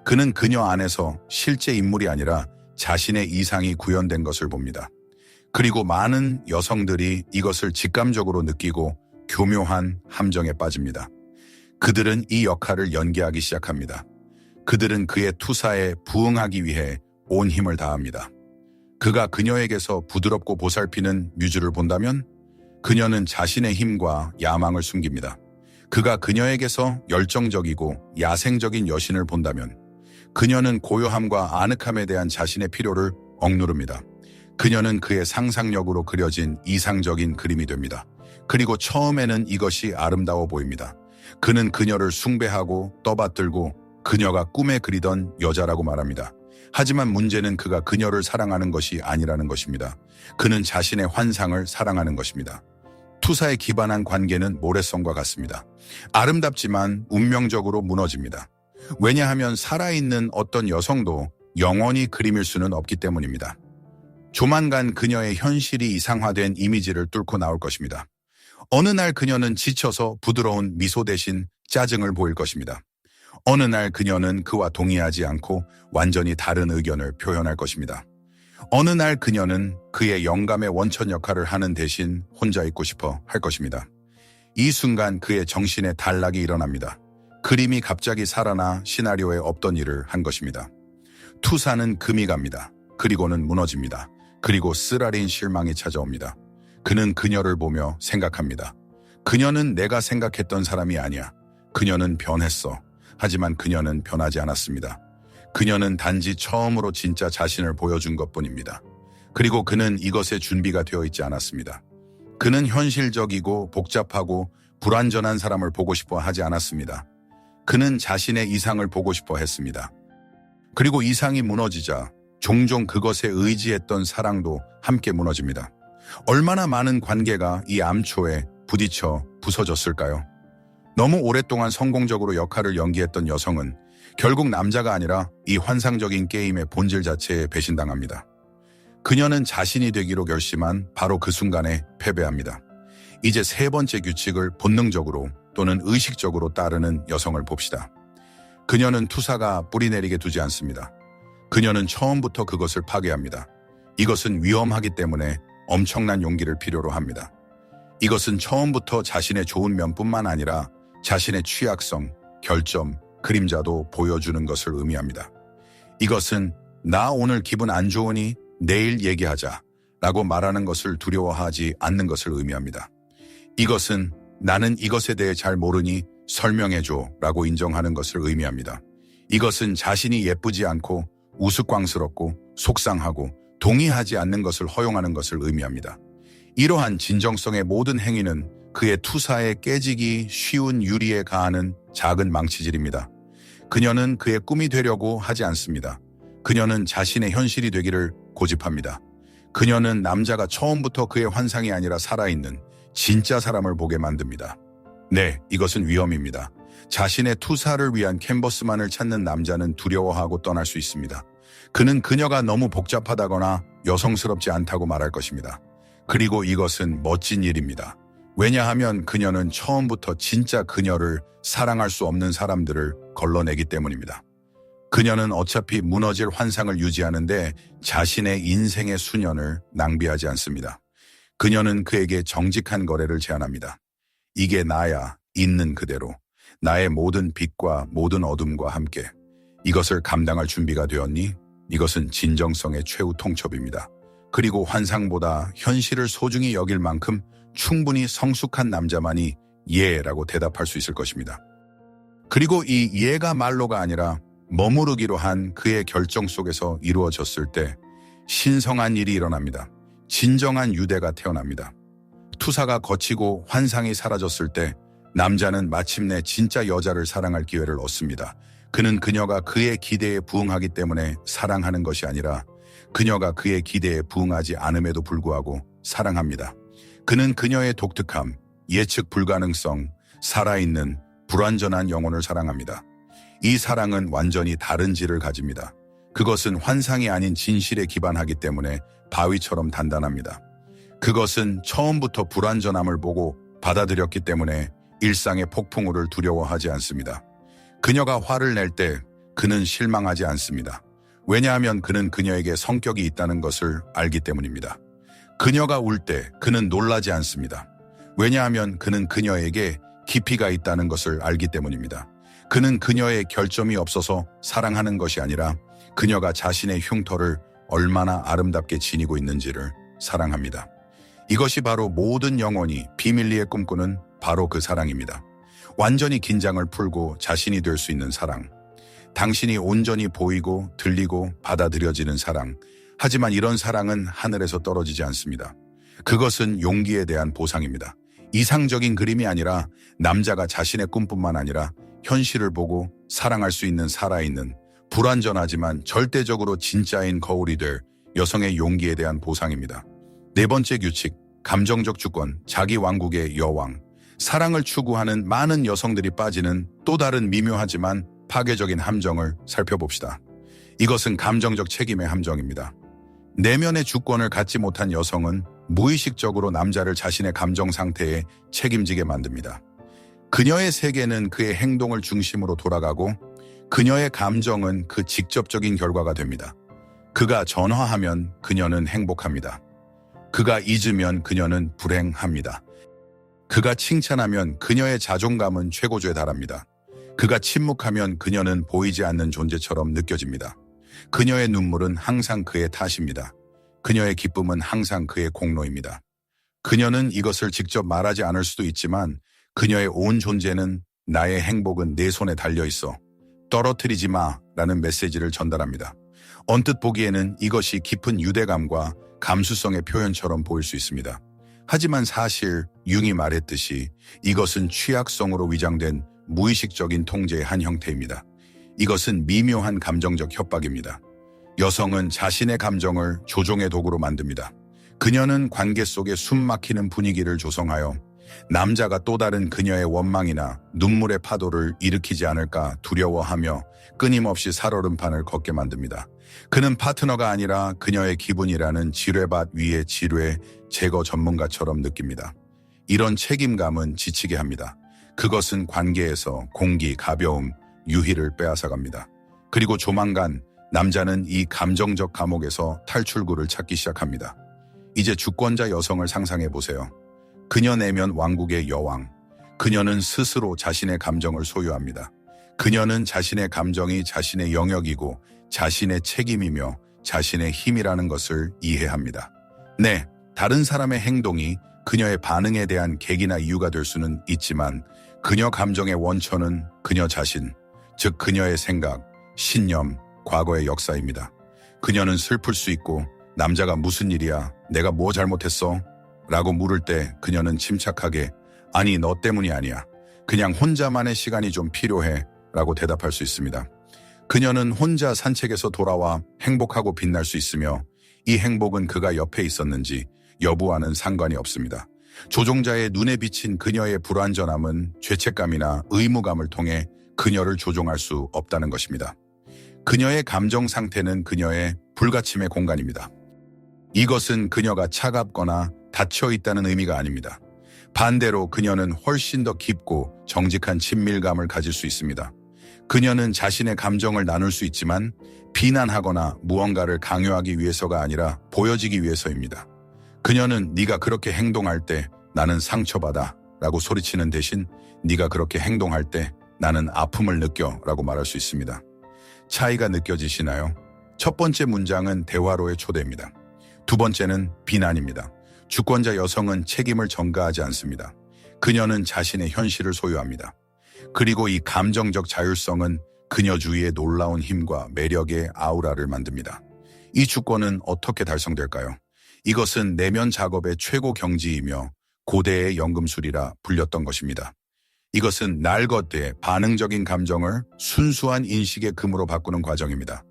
그는 그녀 안에서 실제 인물이 아니라 자신의 이상이 구현된 것을 봅니다. 그리고 많은 여성들이 이것을 직감적으로 느끼고 교묘한 함정에 빠집니다. 그들은 이 역할을 연기하기 시작합니다. 그들은 그의 투사에 부응하기 위해 온 힘을 다합니다. 그가 그녀에게서 부드럽고 보살피는 뮤즈를 본다면 그녀는 자신의 힘과 야망을 숨깁니다. 그가 그녀에게서 열정적이고 야생적인 여신을 본다면 그녀는 고요함과 아늑함에 대한 자신의 필요를 억누릅니다. 그녀는 그의 상상력으로 그려진 이상적인 그림이 됩니다. 그리고 처음에는 이것이 아름다워 보입니다. 그는 그녀를 숭배하고 떠받들고 그녀가 꿈에 그리던 여자라고 말합니다. 하지만 문제는 그가 그녀를 사랑하는 것이 아니라는 것입니다. 그는 자신의 환상을 사랑하는 것입니다. 투사에 기반한 관계는 모래성과 같습니다. 아름답지만 운명적으로 무너집니다. 왜냐하면 살아있는 어떤 여성도 영원히 그림일 수는 없기 때문입니다. 조만간 그녀의 현실이 이상화된 이미지를 뚫고 나올 것입니다. 어느 날 그녀는 지쳐서 부드러운 미소 대신 짜증을 보일 것입니다. 어느 날 그녀는 그와 동의하지 않고 완전히 다른 의견을 표현할 것입니다. 어느 날 그녀는 그의 영감의 원천 역할을 하는 대신 혼자 있고 싶어 할 것입니다. 이 순간 그의 정신에 단락이 일어납니다. 그림이 갑자기 살아나 시나리오에 없던 일을 한 것입니다. 투사는 금이 갑니다. 그리고는 무너집니다. 그리고 쓰라린 실망이 찾아옵니다. 그는 그녀를 보며 생각합니다. 그녀는 내가 생각했던 사람이 아니야. 그녀는 변했어. 하지만 그녀는 변하지 않았습니다. 그녀는 단지 처음으로 진짜 자신을 보여준 것뿐입니다. 그리고 그는 이것에 준비가 되어 있지 않았습니다. 그는 현실적이고 복잡하고 불완전한 사람을 보고 싶어 하지 않았습니다. 그는 자신의 이상을 보고 싶어 했습니다. 그리고 이상이 무너지자 종종 그것에 의지했던 사랑도 함께 무너집니다. 얼마나 많은 관계가 이 암초에 부딪혀 부서졌을까요? 너무 오랫동안 성공적으로 역할을 연기했던 여성은 결국 남자가 아니라 이 환상적인 게임의 본질 자체에 배신당합니다. 그녀는 자신이 되기로 결심한 바로 그 순간에 패배합니다. 이제 세 번째 규칙을 본능적으로 또는 의식적으로 따르는 여성을 봅시다. 그녀는 투사가 뿌리내리게 두지 않습니다. 그녀는 처음부터 그것을 파괴합니다. 이것은 위험하기 때문에 엄청난 용기를 필요로 합니다. 이것은 처음부터 자신의 좋은 면뿐만 아니라 자신의 취약성, 결점, 그림자도 보여주는 것을 의미합니다. 이것은 나 오늘 기분 안 좋으니 내일 얘기하자 라고 말하는 것을 두려워하지 않는 것을 의미합니다. 이것은 나는 이것에 대해 잘 모르니 설명해줘 라고 인정하는 것을 의미합니다. 이것은 자신이 예쁘지 않고 우스꽝스럽고 속상하고 동의하지 않는 것을 허용하는 것을 의미합니다. 이러한 진정성의 모든 행위는 그의 투사에 깨지기 쉬운 유리에 가하는 작은 망치질입니다. 그녀는 그의 꿈이 되려고 하지 않습니다. 그녀는 자신의 현실이 되기를 고집합니다. 그녀는 남자가 처음부터 그의 환상이 아니라 살아있는 진짜 사람을 보게 만듭니다. 네, 이것은 위험입니다. 자신의 투사를 위한 캔버스만을 찾는 남자는 두려워하고 떠날 수 있습니다. 그는 그녀가 너무 복잡하다거나 여성스럽지 않다고 말할 것입니다. 그리고 이것은 멋진 일입니다. 왜냐하면 그녀는 처음부터 진짜 그녀를 사랑할 수 없는 사람들을 걸러내기 때문입니다. 그녀는 어차피 무너질 환상을 유지하는데 자신의 인생의 수년을 낭비하지 않습니다. 그녀는 그에게 정직한 거래를 제안합니다. 이게 나야, 있는 그대로. 나의 모든 빛과 모든 어둠과 함께. 이것을 감당할 준비가 되었니? 이것은 진정성의 최후 통첩입니다. 그리고 환상보다 현실을 소중히 여길 만큼 충분히 성숙한 남자만이 예라고 대답할 수 있을 것입니다. 그리고 이 예가 말로가 아니라 머무르기로 한 그의 결정 속에서 이루어졌을 때 신성한 일이 일어납니다. 진정한 유대가 태어납니다. 투사가 거치고 환상이 사라졌을 때 남자는 마침내 진짜 여자를 사랑할 기회를 얻습니다. 그는 그녀가 그의 기대에 부응하기 때문에 사랑하는 것이 아니라 그녀가 그의 기대에 부응하지 않음에도 불구하고 사랑합니다. 그는 그녀의 독특함, 예측 불가능성, 살아있는 불완전한 영혼을 사랑합니다. 이 사랑은 완전히 다른 질을 가집니다. 그것은 환상이 아닌 진실에 기반하기 때문에 바위처럼 단단합니다. 그것은 처음부터 불완전함을 보고 받아들였기 때문에 일상의 폭풍우를 두려워하지 않습니다. 그녀가 화를 낼 때 그는 실망하지 않습니다. 왜냐하면 그는 그녀에게 성격이 있다는 것을 알기 때문입니다. 그녀가 울 때 그는 놀라지 않습니다. 왜냐하면 그는 그녀에게 깊이가 있다는 것을 알기 때문입니다. 그는 그녀의 결점이 없어서 사랑하는 것이 아니라 그녀가 자신의 흉터를 얼마나 아름답게 지니고 있는지를 사랑합니다. 이것이 바로 모든 영혼이 비밀리에 꿈꾸는 바로 그 사랑입니다. 완전히 긴장을 풀고 자신이 될 수 있는 사랑. 당신이 온전히 보이고 들리고 받아들여지는 사랑. 하지만 이런 사랑은 하늘에서 떨어지지 않습니다. 그것은 용기에 대한 보상입니다. 이상적인 그림이 아니라 남자가 자신의 꿈뿐만 아니라 현실을 보고 사랑할 수 있는 살아있는 불완전하지만 절대적으로 진짜인 거울이 될 여성의 용기에 대한 보상입니다. 네 번째 규칙, 감정적 주권, 자기 왕국의 여왕. 사랑을 추구하는 많은 여성들이 빠지는 또 다른 미묘하지만 파괴적인 함정을 살펴봅시다. 이것은 감정적 책임의 함정입니다. 내면의 주권을 갖지 못한 여성은 무의식적으로 남자를 자신의 감정 상태에 책임지게 만듭니다. 그녀의 세계는 그의 행동을 중심으로 돌아가고 그녀의 감정은 그 직접적인 결과가 됩니다. 그가 전화하면 그녀는 행복합니다. 그가 잊으면 그녀는 불행합니다. 그가 칭찬하면 그녀의 자존감은 최고조에 달합니다. 그가 침묵하면 그녀는 보이지 않는 존재처럼 느껴집니다. 그녀의 눈물은 항상 그의 탓입니다. 그녀의 기쁨은 항상 그의 공로입니다. 그녀는 이것을 직접 말하지 않을 수도 있지만 그녀의 온 존재는 나의 행복은 내 손에 달려있어. 떨어뜨리지 마 라는 메시지를 전달합니다. 언뜻 보기에는 이것이 깊은 유대감과 감수성의 표현처럼 보일 수 있습니다. 하지만 사실 융이 말했듯이 이것은 취약성으로 위장된 무의식적인 통제의 한 형태입니다. 이것은 미묘한 감정적 협박입니다. 여성은 자신의 감정을 조종의 도구로 만듭니다. 그녀는 관계 속에 숨막히는 분위기를 조성하여 남자가 또 다른 그녀의 원망이나 눈물의 파도를 일으키지 않을까 두려워하며 끊임없이 살얼음판을 걷게 만듭니다. 그는 파트너가 아니라 그녀의 기분이라는 지뢰밭 위의 지뢰 제거 전문가처럼 느낍니다. 이런 책임감은 지치게 합니다. 그것은 관계에서 공기, 가벼움, 유희를 빼앗아갑니다. 그리고 조만간 남자는 이 감정적 감옥에서 탈출구를 찾기 시작합니다. 이제 주권자 여성을 상상해 보세요. 그녀 내면 왕국의 여왕. 그녀는 스스로 자신의 감정을 소유합니다. 그녀는 자신의 감정이 자신의 영역이고 자신의 책임이며 자신의 힘이라는 것을 이해합니다. 네, 다른 사람의 행동이 그녀의 반응에 대한 계기나 이유가 될 수는 있지만 그녀 감정의 원천은 그녀 자신, 즉 그녀의 생각, 신념, 과거의 역사입니다. 그녀는 슬플 수 있고 남자가 무슨 일이야? 내가 뭐 잘못했어? 라고 물을 때 그녀는 침착하게 아니 너 때문이 아니야. 그냥 혼자만의 시간이 좀 필요해 라고 대답할 수 있습니다. 그녀는 혼자 산책에서 돌아와 행복하고 빛날 수 있으며 이 행복은 그가 옆에 있었는지 여부와는 상관이 없습니다. 조종자의 눈에 비친 그녀의 불완전함은 죄책감이나 의무감을 통해 그녀를 조종할 수 없다는 것입니다. 그녀의 감정 상태는 그녀의 불가침의 공간입니다. 이것은 그녀가 차갑거나 닫혀 있다는 의미가 아닙니다. 반대로 그녀는 훨씬 더 깊고 정직한 친밀감을 가질 수 있습니다. 그녀는 자신의 감정을 나눌 수 있지만 비난하거나 무언가를 강요하기 위해서가 아니라 보여지기 위해서입니다. 그녀는 네가 그렇게 행동할 때 나는 상처받아 라고 소리치는 대신 네가 그렇게 행동할 때 나는 아픔을 느껴 라고 말할 수 있습니다. 차이가 느껴지시나요? 첫 번째 문장은 대화로의 초대입니다. 두 번째는 비난입니다. 주권자 여성은 책임을 전가하지 않습니다. 그녀는 자신의 현실을 소유합니다. 그리고 이 감정적 자율성은 그녀 주위의 놀라운 힘과 매력의 아우라를 만듭니다. 이 주권은 어떻게 달성될까요? 이것은 내면 작업의 최고 경지이며 고대의 연금술이라 불렸던 것입니다. 이것은 날 걷되 반응적인 감정을 순수한 인식의 금으로 바꾸는 과정입니다.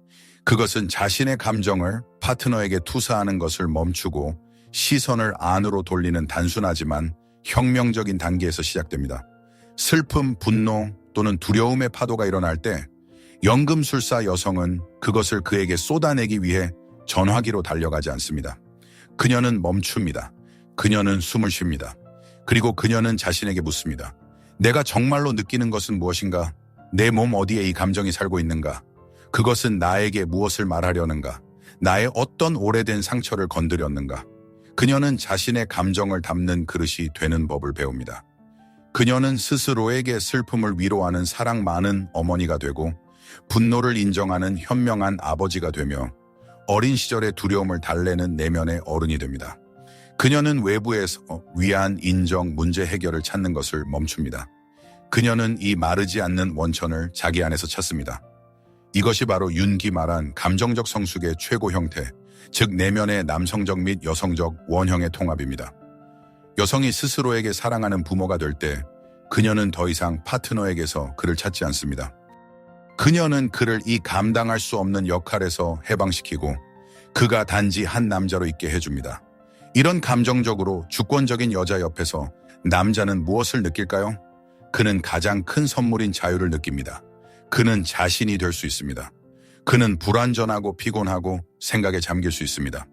그것은 자신의 감정을 파트너에게 투사하는 것을 멈추고 시선을 안으로 돌리는 단순하지만 혁명적인 단계에서 시작됩니다. 슬픔, 분노 또는 두려움의 파도가 일어날 때 연금술사 여성은 그것을 그에게 쏟아내기 위해 전화기로 달려가지 않습니다. 그녀는 멈춥니다. 그녀는 숨을 쉽니다. 그리고 그녀는 자신에게 묻습니다. 내가 정말로 느끼는 것은 무엇인가? 내 몸 어디에 이 감정이 살고 있는가? 그것은 나에게 무엇을 말하려는가? 나의 어떤 오래된 상처를 건드렸는가? 그녀는 자신의 감정을 담는 그릇이 되는 법을 배웁니다. 그녀는 스스로에게 슬픔을 위로하는 사랑 많은 어머니가 되고 분노를 인정하는 현명한 아버지가 되며 어린 시절의 두려움을 달래는 내면의 어른이 됩니다. 그녀는 외부에서 위안, 인정, 문제 해결을 찾는 것을 멈춥니다. 그녀는 이 마르지 않는 원천을 자기 안에서 찾습니다. 이것이 바로 윤기 말한 감정적 성숙의 최고 형태, 즉 내면의 남성적 및 여성적 원형의 통합입니다. 여성이 스스로에게 사랑하는 부모가 될 때 그녀는 더 이상 파트너에게서 그를 찾지 않습니다. 그녀는 그를 이 감당할 수 없는 역할에서 해방시키고 그가 단지 한 남자로 있게 해줍니다. 이런 감정적으로 주권적인 여자 옆에서 남자는 무엇을 느낄까요? 그는 가장 큰 선물인 자유를 느낍니다. 그는 자신이 될 수 있습니다. 그는 불완전하고 피곤하고 생각에 잠길 수 있습니다.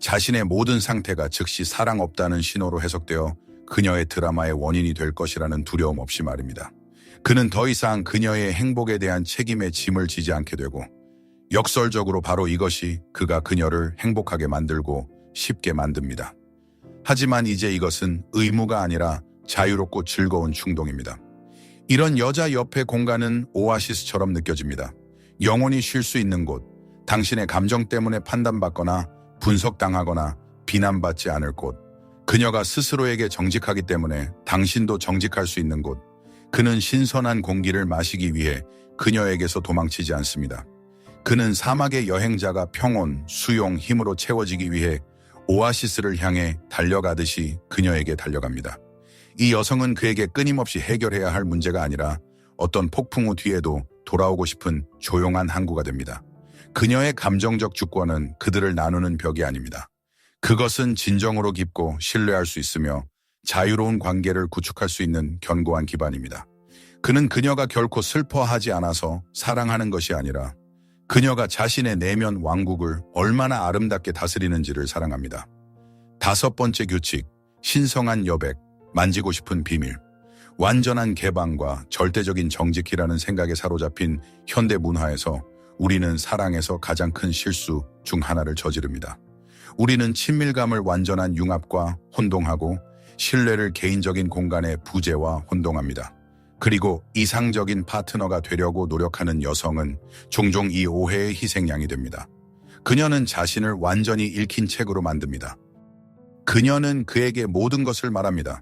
자신의 모든 상태가 즉시 사랑 없다는 신호로 해석되어 그녀의 드라마의 원인이 될 것이라는 두려움 없이 말입니다. 그는 더 이상 그녀의 행복에 대한 책임의 짐을 지지 않게 되고 역설적으로 바로 이것이 그가 그녀를 행복하게 만들고 쉽게 만듭니다. 하지만 이제 이것은 의무가 아니라 자유롭고 즐거운 충동입니다. 이런 여자 옆의 공간은 오아시스처럼 느껴집니다. 영원히 쉴 수 있는 곳, 당신의 감정 때문에 판단받거나 분석당하거나 비난받지 않을 곳, 그녀가 스스로에게 정직하기 때문에 당신도 정직할 수 있는 곳, 그는 신선한 공기를 마시기 위해 그녀에게서 도망치지 않습니다. 그는 사막의 여행자가 평온, 수용, 힘으로 채워지기 위해 오아시스를 향해 달려가듯이 그녀에게 달려갑니다. 이 여성은 그에게 끊임없이 해결해야 할 문제가 아니라 어떤 폭풍 후 뒤에도 돌아오고 싶은 조용한 항구가 됩니다. 그녀의 감정적 주권은 그들을 나누는 벽이 아닙니다. 그것은 진정으로 깊고 신뢰할 수 있으며 자유로운 관계를 구축할 수 있는 견고한 기반입니다. 그는 그녀가 결코 슬퍼하지 않아서 사랑하는 것이 아니라 그녀가 자신의 내면 왕국을 얼마나 아름답게 다스리는지를 사랑합니다. 다섯 번째 규칙, 신성한 여백, 만지고 싶은 비밀. 완전한 개방과 절대적인 정직이라는 생각에 사로잡힌 현대 문화에서 우리는 사랑에서 가장 큰 실수 중 하나를 저지릅니다. 우리는 친밀감을 완전한 융합과 혼동하고 신뢰를 개인적인 공간의 부재와 혼동합니다. 그리고 이상적인 파트너가 되려고 노력하는 여성은 종종 이 오해의 희생양이 됩니다. 그녀는 자신을 완전히 읽힌 책으로 만듭니다. 그녀는 그에게 모든 것을 말합니다.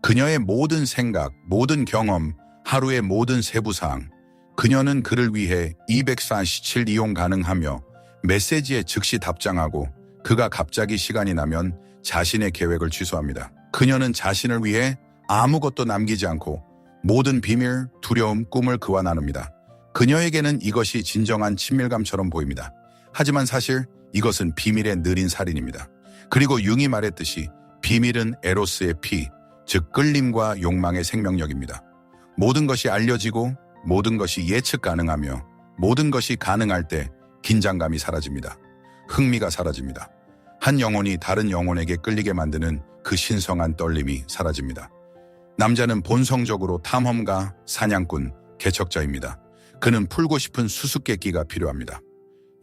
그녀의 모든 생각, 모든 경험, 하루의 모든 세부사항. 그녀는 그를 위해 247 이용 가능하며 메시지에 즉시 답장하고 그가 갑자기 시간이 나면 자신의 계획을 취소합니다. 그녀는 자신을 위해 아무것도 남기지 않고 모든 비밀, 두려움, 꿈을 그와 나눕니다. 그녀에게는 이것이 진정한 친밀감처럼 보입니다. 하지만 사실 이것은 비밀의 느린 살인입니다. 그리고 융이 말했듯이 비밀은 에로스의 피, 즉 끌림과 욕망의 생명력입니다. 모든 것이 알려지고 모든 것이 예측 가능하며 모든 것이 가능할 때 긴장감이 사라집니다. 흥미가 사라집니다. 한 영혼이 다른 영혼에게 끌리게 만드는 그 신성한 떨림이 사라집니다. 남자는 본성적으로 탐험가, 사냥꾼, 개척자입니다. 그는 풀고 싶은 수수께끼가 필요합니다.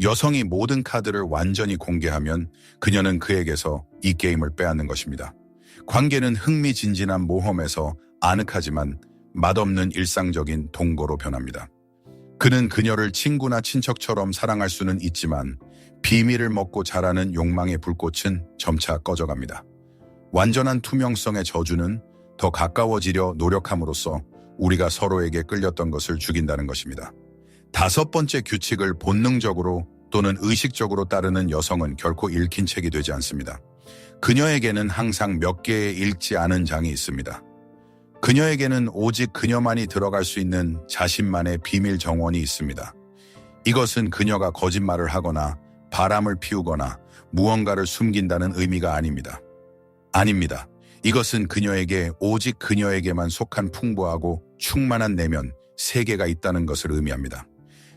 여성이 모든 카드를 완전히 공개하면 그녀는 그에게서 이 게임을 빼앗는 것입니다. 관계는 흥미진진한 모험에서 아늑하지만 맛없는 일상적인 동거로 변합니다. 그는 그녀를 친구나 친척처럼 사랑할 수는 있지만 비밀을 먹고 자라는 욕망의 불꽃은 점차 꺼져갑니다. 완전한 투명성의 저주는 더 가까워지려 노력함으로써 우리가 서로에게 끌렸던 것을 죽인다는 것입니다. 다섯 번째 규칙을 본능적으로 또는 의식적으로 따르는 여성은 결코 읽힌 책이 되지 않습니다. 그녀에게는 항상 몇 개의 읽지 않은 장이 있습니다. 그녀에게는 오직 그녀만이 들어갈 수 있는 자신만의 비밀 정원이 있습니다. 이것은 그녀가 거짓말을 하거나 바람을 피우거나 무언가를 숨긴다는 의미가 아닙니다. 아닙니다. 이것은 그녀에게 오직 그녀에게만 속한 풍부하고 충만한 내면, 세계가 있다는 것을 의미합니다.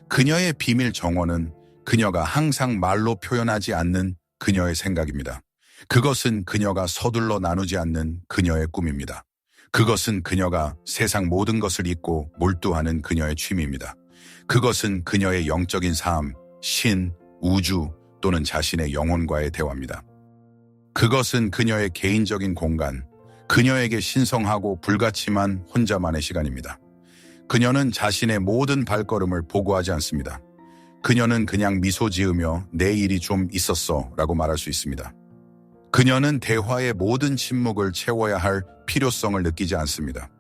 그녀의 비밀 정원은 그녀가 항상 말로 표현하지 않는 그녀의 생각입니다. 그것은 그녀가 서둘러 나누지 않는 그녀의 꿈입니다. 그것은 그녀가 세상 모든 것을 잊고 몰두하는 그녀의 취미입니다. 그것은 그녀의 영적인 삶, 신, 우주 또는 자신의 영혼과의 대화입니다. 그것은 그녀의 개인적인 공간, 그녀에게 신성하고 불가침한 혼자만의 시간입니다. 그녀는 자신의 모든 발걸음을 보고하지 않습니다. 그녀는 그냥 미소 지으며 내 일이 좀 있었어 라고 말할 수 있습니다. 그녀는 대화의 모든 침묵을 채워야 할 필요성을 느끼지 않습니다.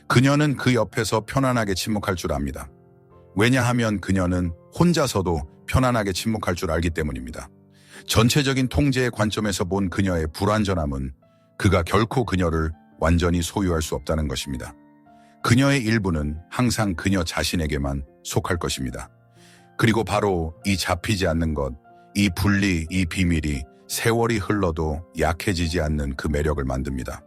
그녀는 그 옆에서 편안하게 침묵할 줄 압니다. 왜냐하면 그녀는 혼자서도 편안하게 침묵할 줄 알기 때문입니다. 전체적인 통제의 관점에서 본 그녀의 불완전함은 그가 결코 그녀를 완전히 소유할 수 없다는 것입니다. 그녀의 일부는 항상 그녀 자신에게만 속할 것입니다. 그리고 바로 이 잡히지 않는 것, 이 분리, 이 비밀이 세월이 흘러도 약해지지 않는 그 매력을 만듭니다.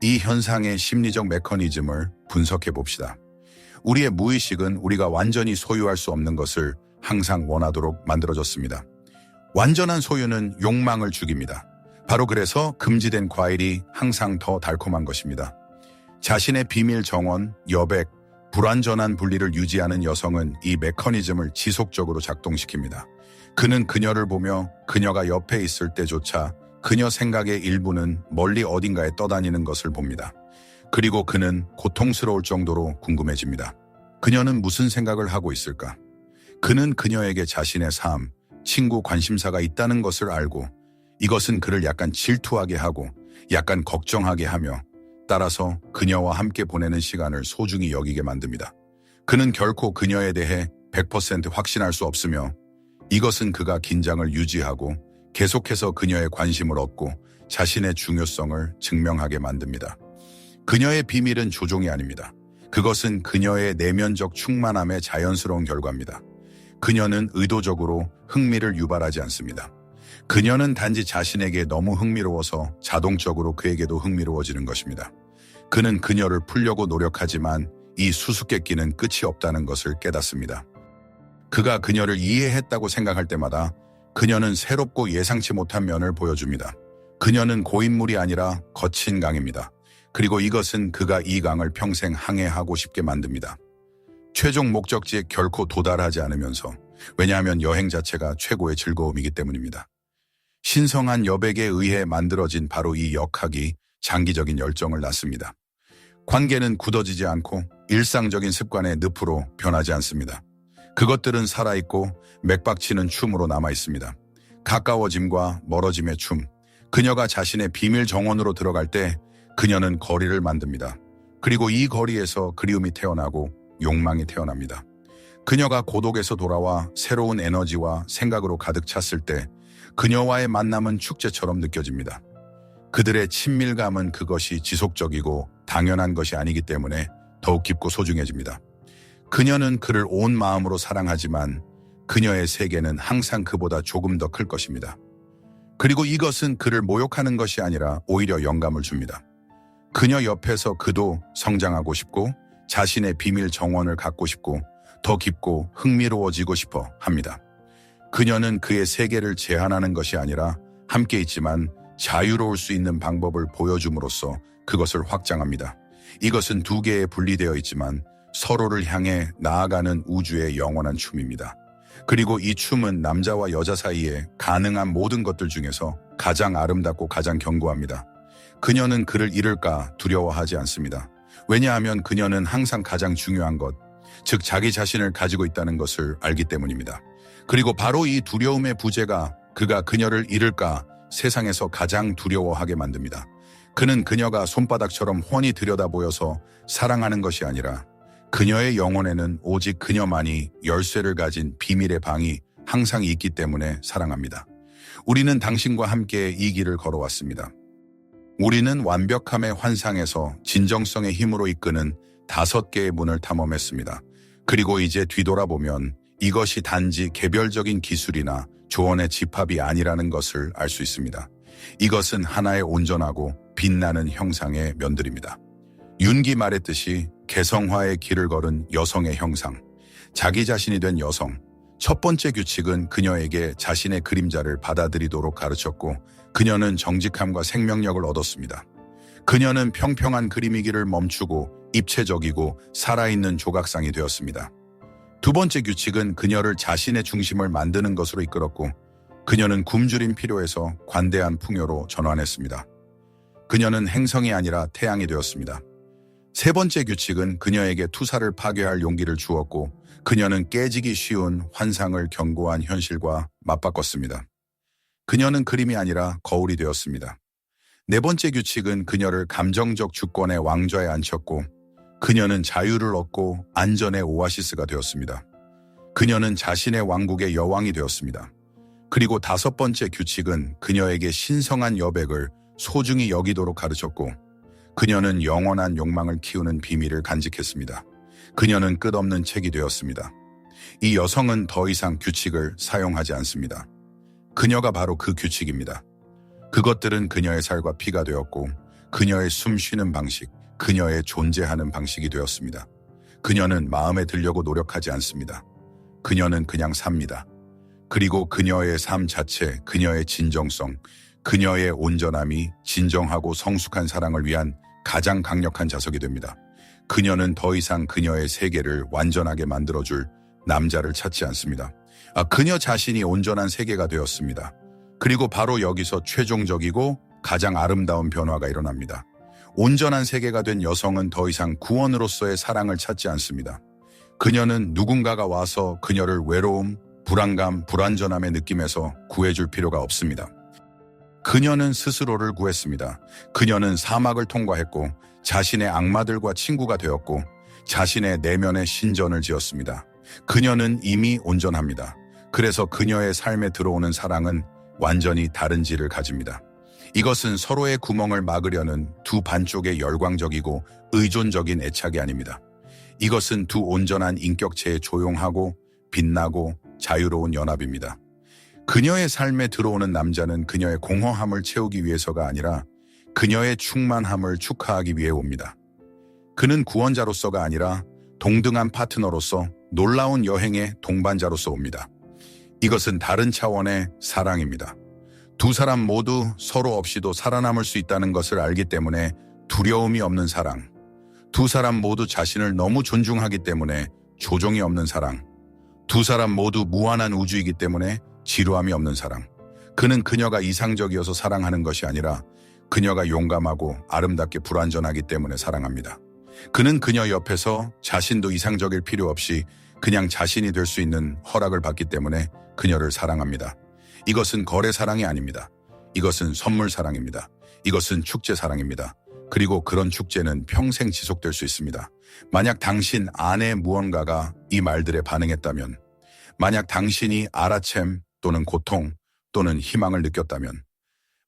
이 현상의 심리적 메커니즘을 분석해 봅시다. 우리의 무의식은 우리가 완전히 소유할 수 없는 것을 항상 원하도록 만들어졌습니다. 완전한 소유는 욕망을 죽입니다. 바로 그래서 금지된 과일이 항상 더 달콤한 것입니다. 자신의 비밀 정원, 여백, 불완전한 분리를 유지하는 여성은 이 메커니즘을 지속적으로 작동시킵니다. 그는 그녀를 보며 그녀가 옆에 있을 때조차 그녀 생각의 일부는 멀리 어딘가에 떠다니는 것을 봅니다. 그리고 그는 고통스러울 정도로 궁금해집니다. 그녀는 무슨 생각을 하고 있을까? 그는 그녀에게 자신의 삶, 친구 관심사가 있다는 것을 알고 이것은 그를 약간 질투하게 하고 약간 걱정하게 하며 따라서 그녀와 함께 보내는 시간을 소중히 여기게 만듭니다. 그는 결코 그녀에 대해 100% 확신할 수 없으며 이것은 그가 긴장을 유지하고 계속해서 그녀의 관심을 얻고 자신의 중요성을 증명하게 만듭니다. 그녀의 비밀은 조종이 아닙니다. 그것은 그녀의 내면적 충만함의 자연스러운 결과입니다. 그녀는 의도적으로 흥미를 유발하지 않습니다. 그녀는 단지 자신에게 너무 흥미로워서 자동적으로 그에게도 흥미로워지는 것입니다. 그는 그녀를 풀려고 노력하지만 이 수수께끼는 끝이 없다는 것을 깨닫습니다. 그가 그녀를 이해했다고 생각할 때마다 그녀는 새롭고 예상치 못한 면을 보여줍니다. 그녀는 고인물이 아니라 거친 강입니다. 그리고 이것은 그가 이 강을 평생 항해하고 싶게 만듭니다. 최종 목적지에 결코 도달하지 않으면서, 왜냐하면 여행 자체가 최고의 즐거움이기 때문입니다. 신성한 여백에 의해 만들어진 바로 이 역학이 장기적인 열정을 낳습니다. 관계는 굳어지지 않고 일상적인 습관의 늪으로 변하지 않습니다. 그것들은 살아있고 맥박치는 춤으로 남아있습니다. 가까워짐과 멀어짐의 춤. 그녀가 자신의 비밀 정원으로 들어갈 때 그녀는 거리를 만듭니다. 그리고 이 거리에서 그리움이 태어나고 욕망이 태어납니다. 그녀가 고독에서 돌아와 새로운 에너지와 생각으로 가득 찼을 때 그녀와의 만남은 축제처럼 느껴집니다. 그들의 친밀감은 그것이 지속적이고 당연한 것이 아니기 때문에 더욱 깊고 소중해집니다. 그녀는 그를 온 마음으로 사랑하지만 그녀의 세계는 항상 그보다 조금 더 클 것입니다. 그리고 이것은 그를 모욕하는 것이 아니라 오히려 영감을 줍니다. 그녀 옆에서 그도 성장하고 싶고 자신의 비밀 정원을 갖고 싶고 더 깊고 흥미로워지고 싶어 합니다. 그녀는 그의 세계를 제한하는 것이 아니라 함께 있지만 자유로울 수 있는 방법을 보여줌으로써 그것을 확장합니다. 이것은 두 개에 분리되어 있지만 서로를 향해 나아가는 우주의 영원한 춤입니다. 그리고 이 춤은 남자와 여자 사이에 가능한 모든 것들 중에서 가장 아름답고 가장 견고합니다. 그녀는 그를 잃을까 두려워하지 않습니다. 왜냐하면 그녀는 항상 가장 중요한 것, 즉 자기 자신을 가지고 있다는 것을 알기 때문입니다. 그리고 바로 이 두려움의 부재가 그가 그녀를 잃을까 세상에서 가장 두려워하게 만듭니다. 그는 그녀가 손바닥처럼 훤히 들여다보여서 사랑하는 것이 아니라 그녀의 영혼에는 오직 그녀만이 열쇠를 가진 비밀의 방이 항상 있기 때문에 사랑합니다. 우리는 당신과 함께 이 길을 걸어왔습니다. 우리는 완벽함의 환상에서 진정성의 힘으로 이끄는 5개의 문을 탐험했습니다. 그리고 이제 뒤돌아보면 이것이 단지 개별적인 기술이나 조언의 집합이 아니라는 것을 알 수 있습니다. 이것은 하나의 온전하고 빛나는 형상의 면들입니다. 윤기 말했듯이 개성화의 길을 걸은 여성의 형상, 자기 자신이 된 여성. 첫 번째 규칙은 그녀에게 자신의 그림자를 받아들이도록 가르쳤고 그녀는 정직함과 생명력을 얻었습니다. 그녀는 평평한 그림이기를 멈추고 입체적이고 살아있는 조각상이 되었습니다. 두 번째 규칙은 그녀를 자신의 중심을 만드는 것으로 이끌었고 그녀는 굶주린 필요에서 관대한 풍요로 전환했습니다. 그녀는 행성이 아니라 태양이 되었습니다. 세 번째 규칙은 그녀에게 투사를 파괴할 용기를 주었고 그녀는 깨지기 쉬운 환상을 견고한 현실과 맞바꿨습니다. 그녀는 그림이 아니라 거울이 되었습니다. 네 번째 규칙은 그녀를 감정적 주권의 왕좌에 앉혔고 그녀는 자유를 얻고 안전의 오아시스가 되었습니다. 그녀는 자신의 왕국의 여왕이 되었습니다. 그리고 다섯 번째 규칙은 그녀에게 신성한 여백을 소중히 여기도록 가르쳤고 그녀는 영원한 욕망을 키우는 비밀을 간직했습니다. 그녀는 끝없는 책이 되었습니다. 이 여성은 더 이상 규칙을 사용하지 않습니다. 그녀가 바로 그 규칙입니다. 그것들은 그녀의 살과 피가 되었고 그녀의 숨 쉬는 방식, 그녀의 존재하는 방식이 되었습니다. 그녀는 마음에 들려고 노력하지 않습니다. 그녀는 그냥 삽니다. 그리고 그녀의 삶 자체, 그녀의 진정성, 그녀의 온전함이 진정하고 성숙한 사랑을 위한 가장 강력한 자석이 됩니다. 그녀는 더 이상 그녀의 세계를 완전하게 만들어줄 남자를 찾지 않습니다. 그녀 자신이 온전한 세계가 되었습니다. 그리고 바로 여기서 최종적이고 가장 아름다운 변화가 일어납니다. 온전한 세계가 된 여성은 더 이상 구원으로서의 사랑을 찾지 않습니다. 그녀는 누군가가 와서 그녀를 외로움, 불안감, 불완전함의 느낌에서 구해줄 필요가 없습니다. 그녀는 스스로를 구했습니다. 그녀는 사막을 통과했고 자신의 악마들과 친구가 되었고 자신의 내면의 신전을 지었습니다. 그녀는 이미 온전합니다. 그래서 그녀의 삶에 들어오는 사랑은 완전히 다른 질을 가집니다. 이것은 서로의 구멍을 막으려는 두 반쪽의 열광적이고 의존적인 애착이 아닙니다. 이것은 두 온전한 인격체의 조용하고 빛나고 자유로운 연합입니다. 그녀의 삶에 들어오는 남자는 그녀의 공허함을 채우기 위해서가 아니라 그녀의 충만함을 축하하기 위해 옵니다. 그는 구원자로서가 아니라 동등한 파트너로서 놀라운 여행의 동반자로서 옵니다. 이것은 다른 차원의 사랑입니다. 두 사람 모두 서로 없이도 살아남을 수 있다는 것을 알기 때문에 두려움이 없는 사랑. 두 사람 모두 자신을 너무 존중하기 때문에 조종이 없는 사랑. 두 사람 모두 무한한 우주이기 때문에 지루함이 없는 사랑. 그는 그녀가 이상적이어서 사랑하는 것이 아니라 그녀가 용감하고 아름답게 불완전하기 때문에 사랑합니다. 그는 그녀 옆에서 자신도 이상적일 필요 없이 그냥 자신이 될 수 있는 허락을 받기 때문에 그녀를 사랑합니다. 이것은 거래 사랑이 아닙니다. 이것은 선물 사랑입니다. 이것은 축제 사랑입니다. 그리고 그런 축제는 평생 지속될 수 있습니다. 만약 당신 안에 무언가가 이 말들에 반응했다면, 만약 당신이 알아챔 또는 고통 또는 희망을 느꼈다면,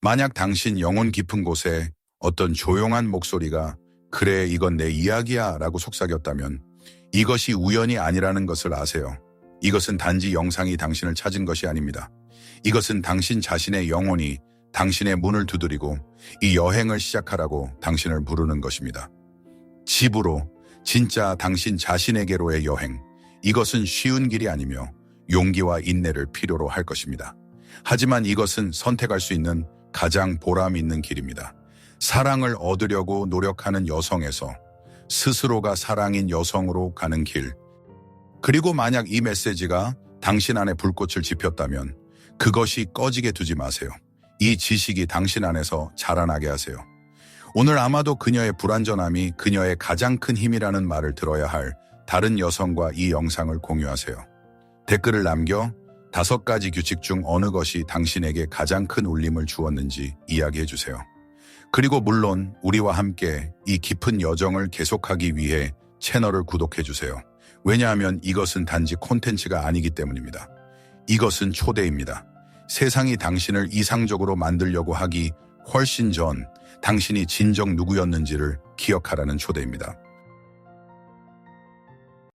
만약 당신 영혼 깊은 곳에 어떤 조용한 목소리가 그래 이건 내 이야기야 라고 속삭였다면 이것이 우연이 아니라는 것을 아세요. 이것은 단지 영상이 당신을 찾은 것이 아닙니다. 이것은 당신 자신의 영혼이 당신의 문을 두드리고 이 여행을 시작하라고 당신을 부르는 것입니다. 집으로, 진짜 당신 자신에게로의 여행. 이것은 쉬운 길이 아니며 용기와 인내를 필요로 할 것입니다. 하지만 이것은 선택할 수 있는 가장 보람 있는 길입니다. 사랑을 얻으려고 노력하는 여성에서 스스로가 사랑인 여성으로 가는 길. 그리고 만약 이 메시지가 당신 안에 불꽃을 지폈다면 그것이 꺼지게 두지 마세요. 이 지식이 당신 안에서 자라나게 하세요. 오늘 아마도 그녀의 불완전함이 그녀의 가장 큰 힘이라는 말을 들어야 할 다른 여성과 이 영상을 공유하세요. 댓글을 남겨 5가지 규칙 중 어느 것이 당신에게 가장 큰 울림을 주었는지 이야기해주세요. 그리고 물론 우리와 함께 이 깊은 여정을 계속하기 위해 채널을 구독해주세요. 왜냐하면 이것은 단지 콘텐츠가 아니기 때문입니다. 이것은 초대입니다. 세상이 당신을 이상적으로 만들려고 하기 훨씬 전 당신이 진정 누구였는지를 기억하라는 초대입니다.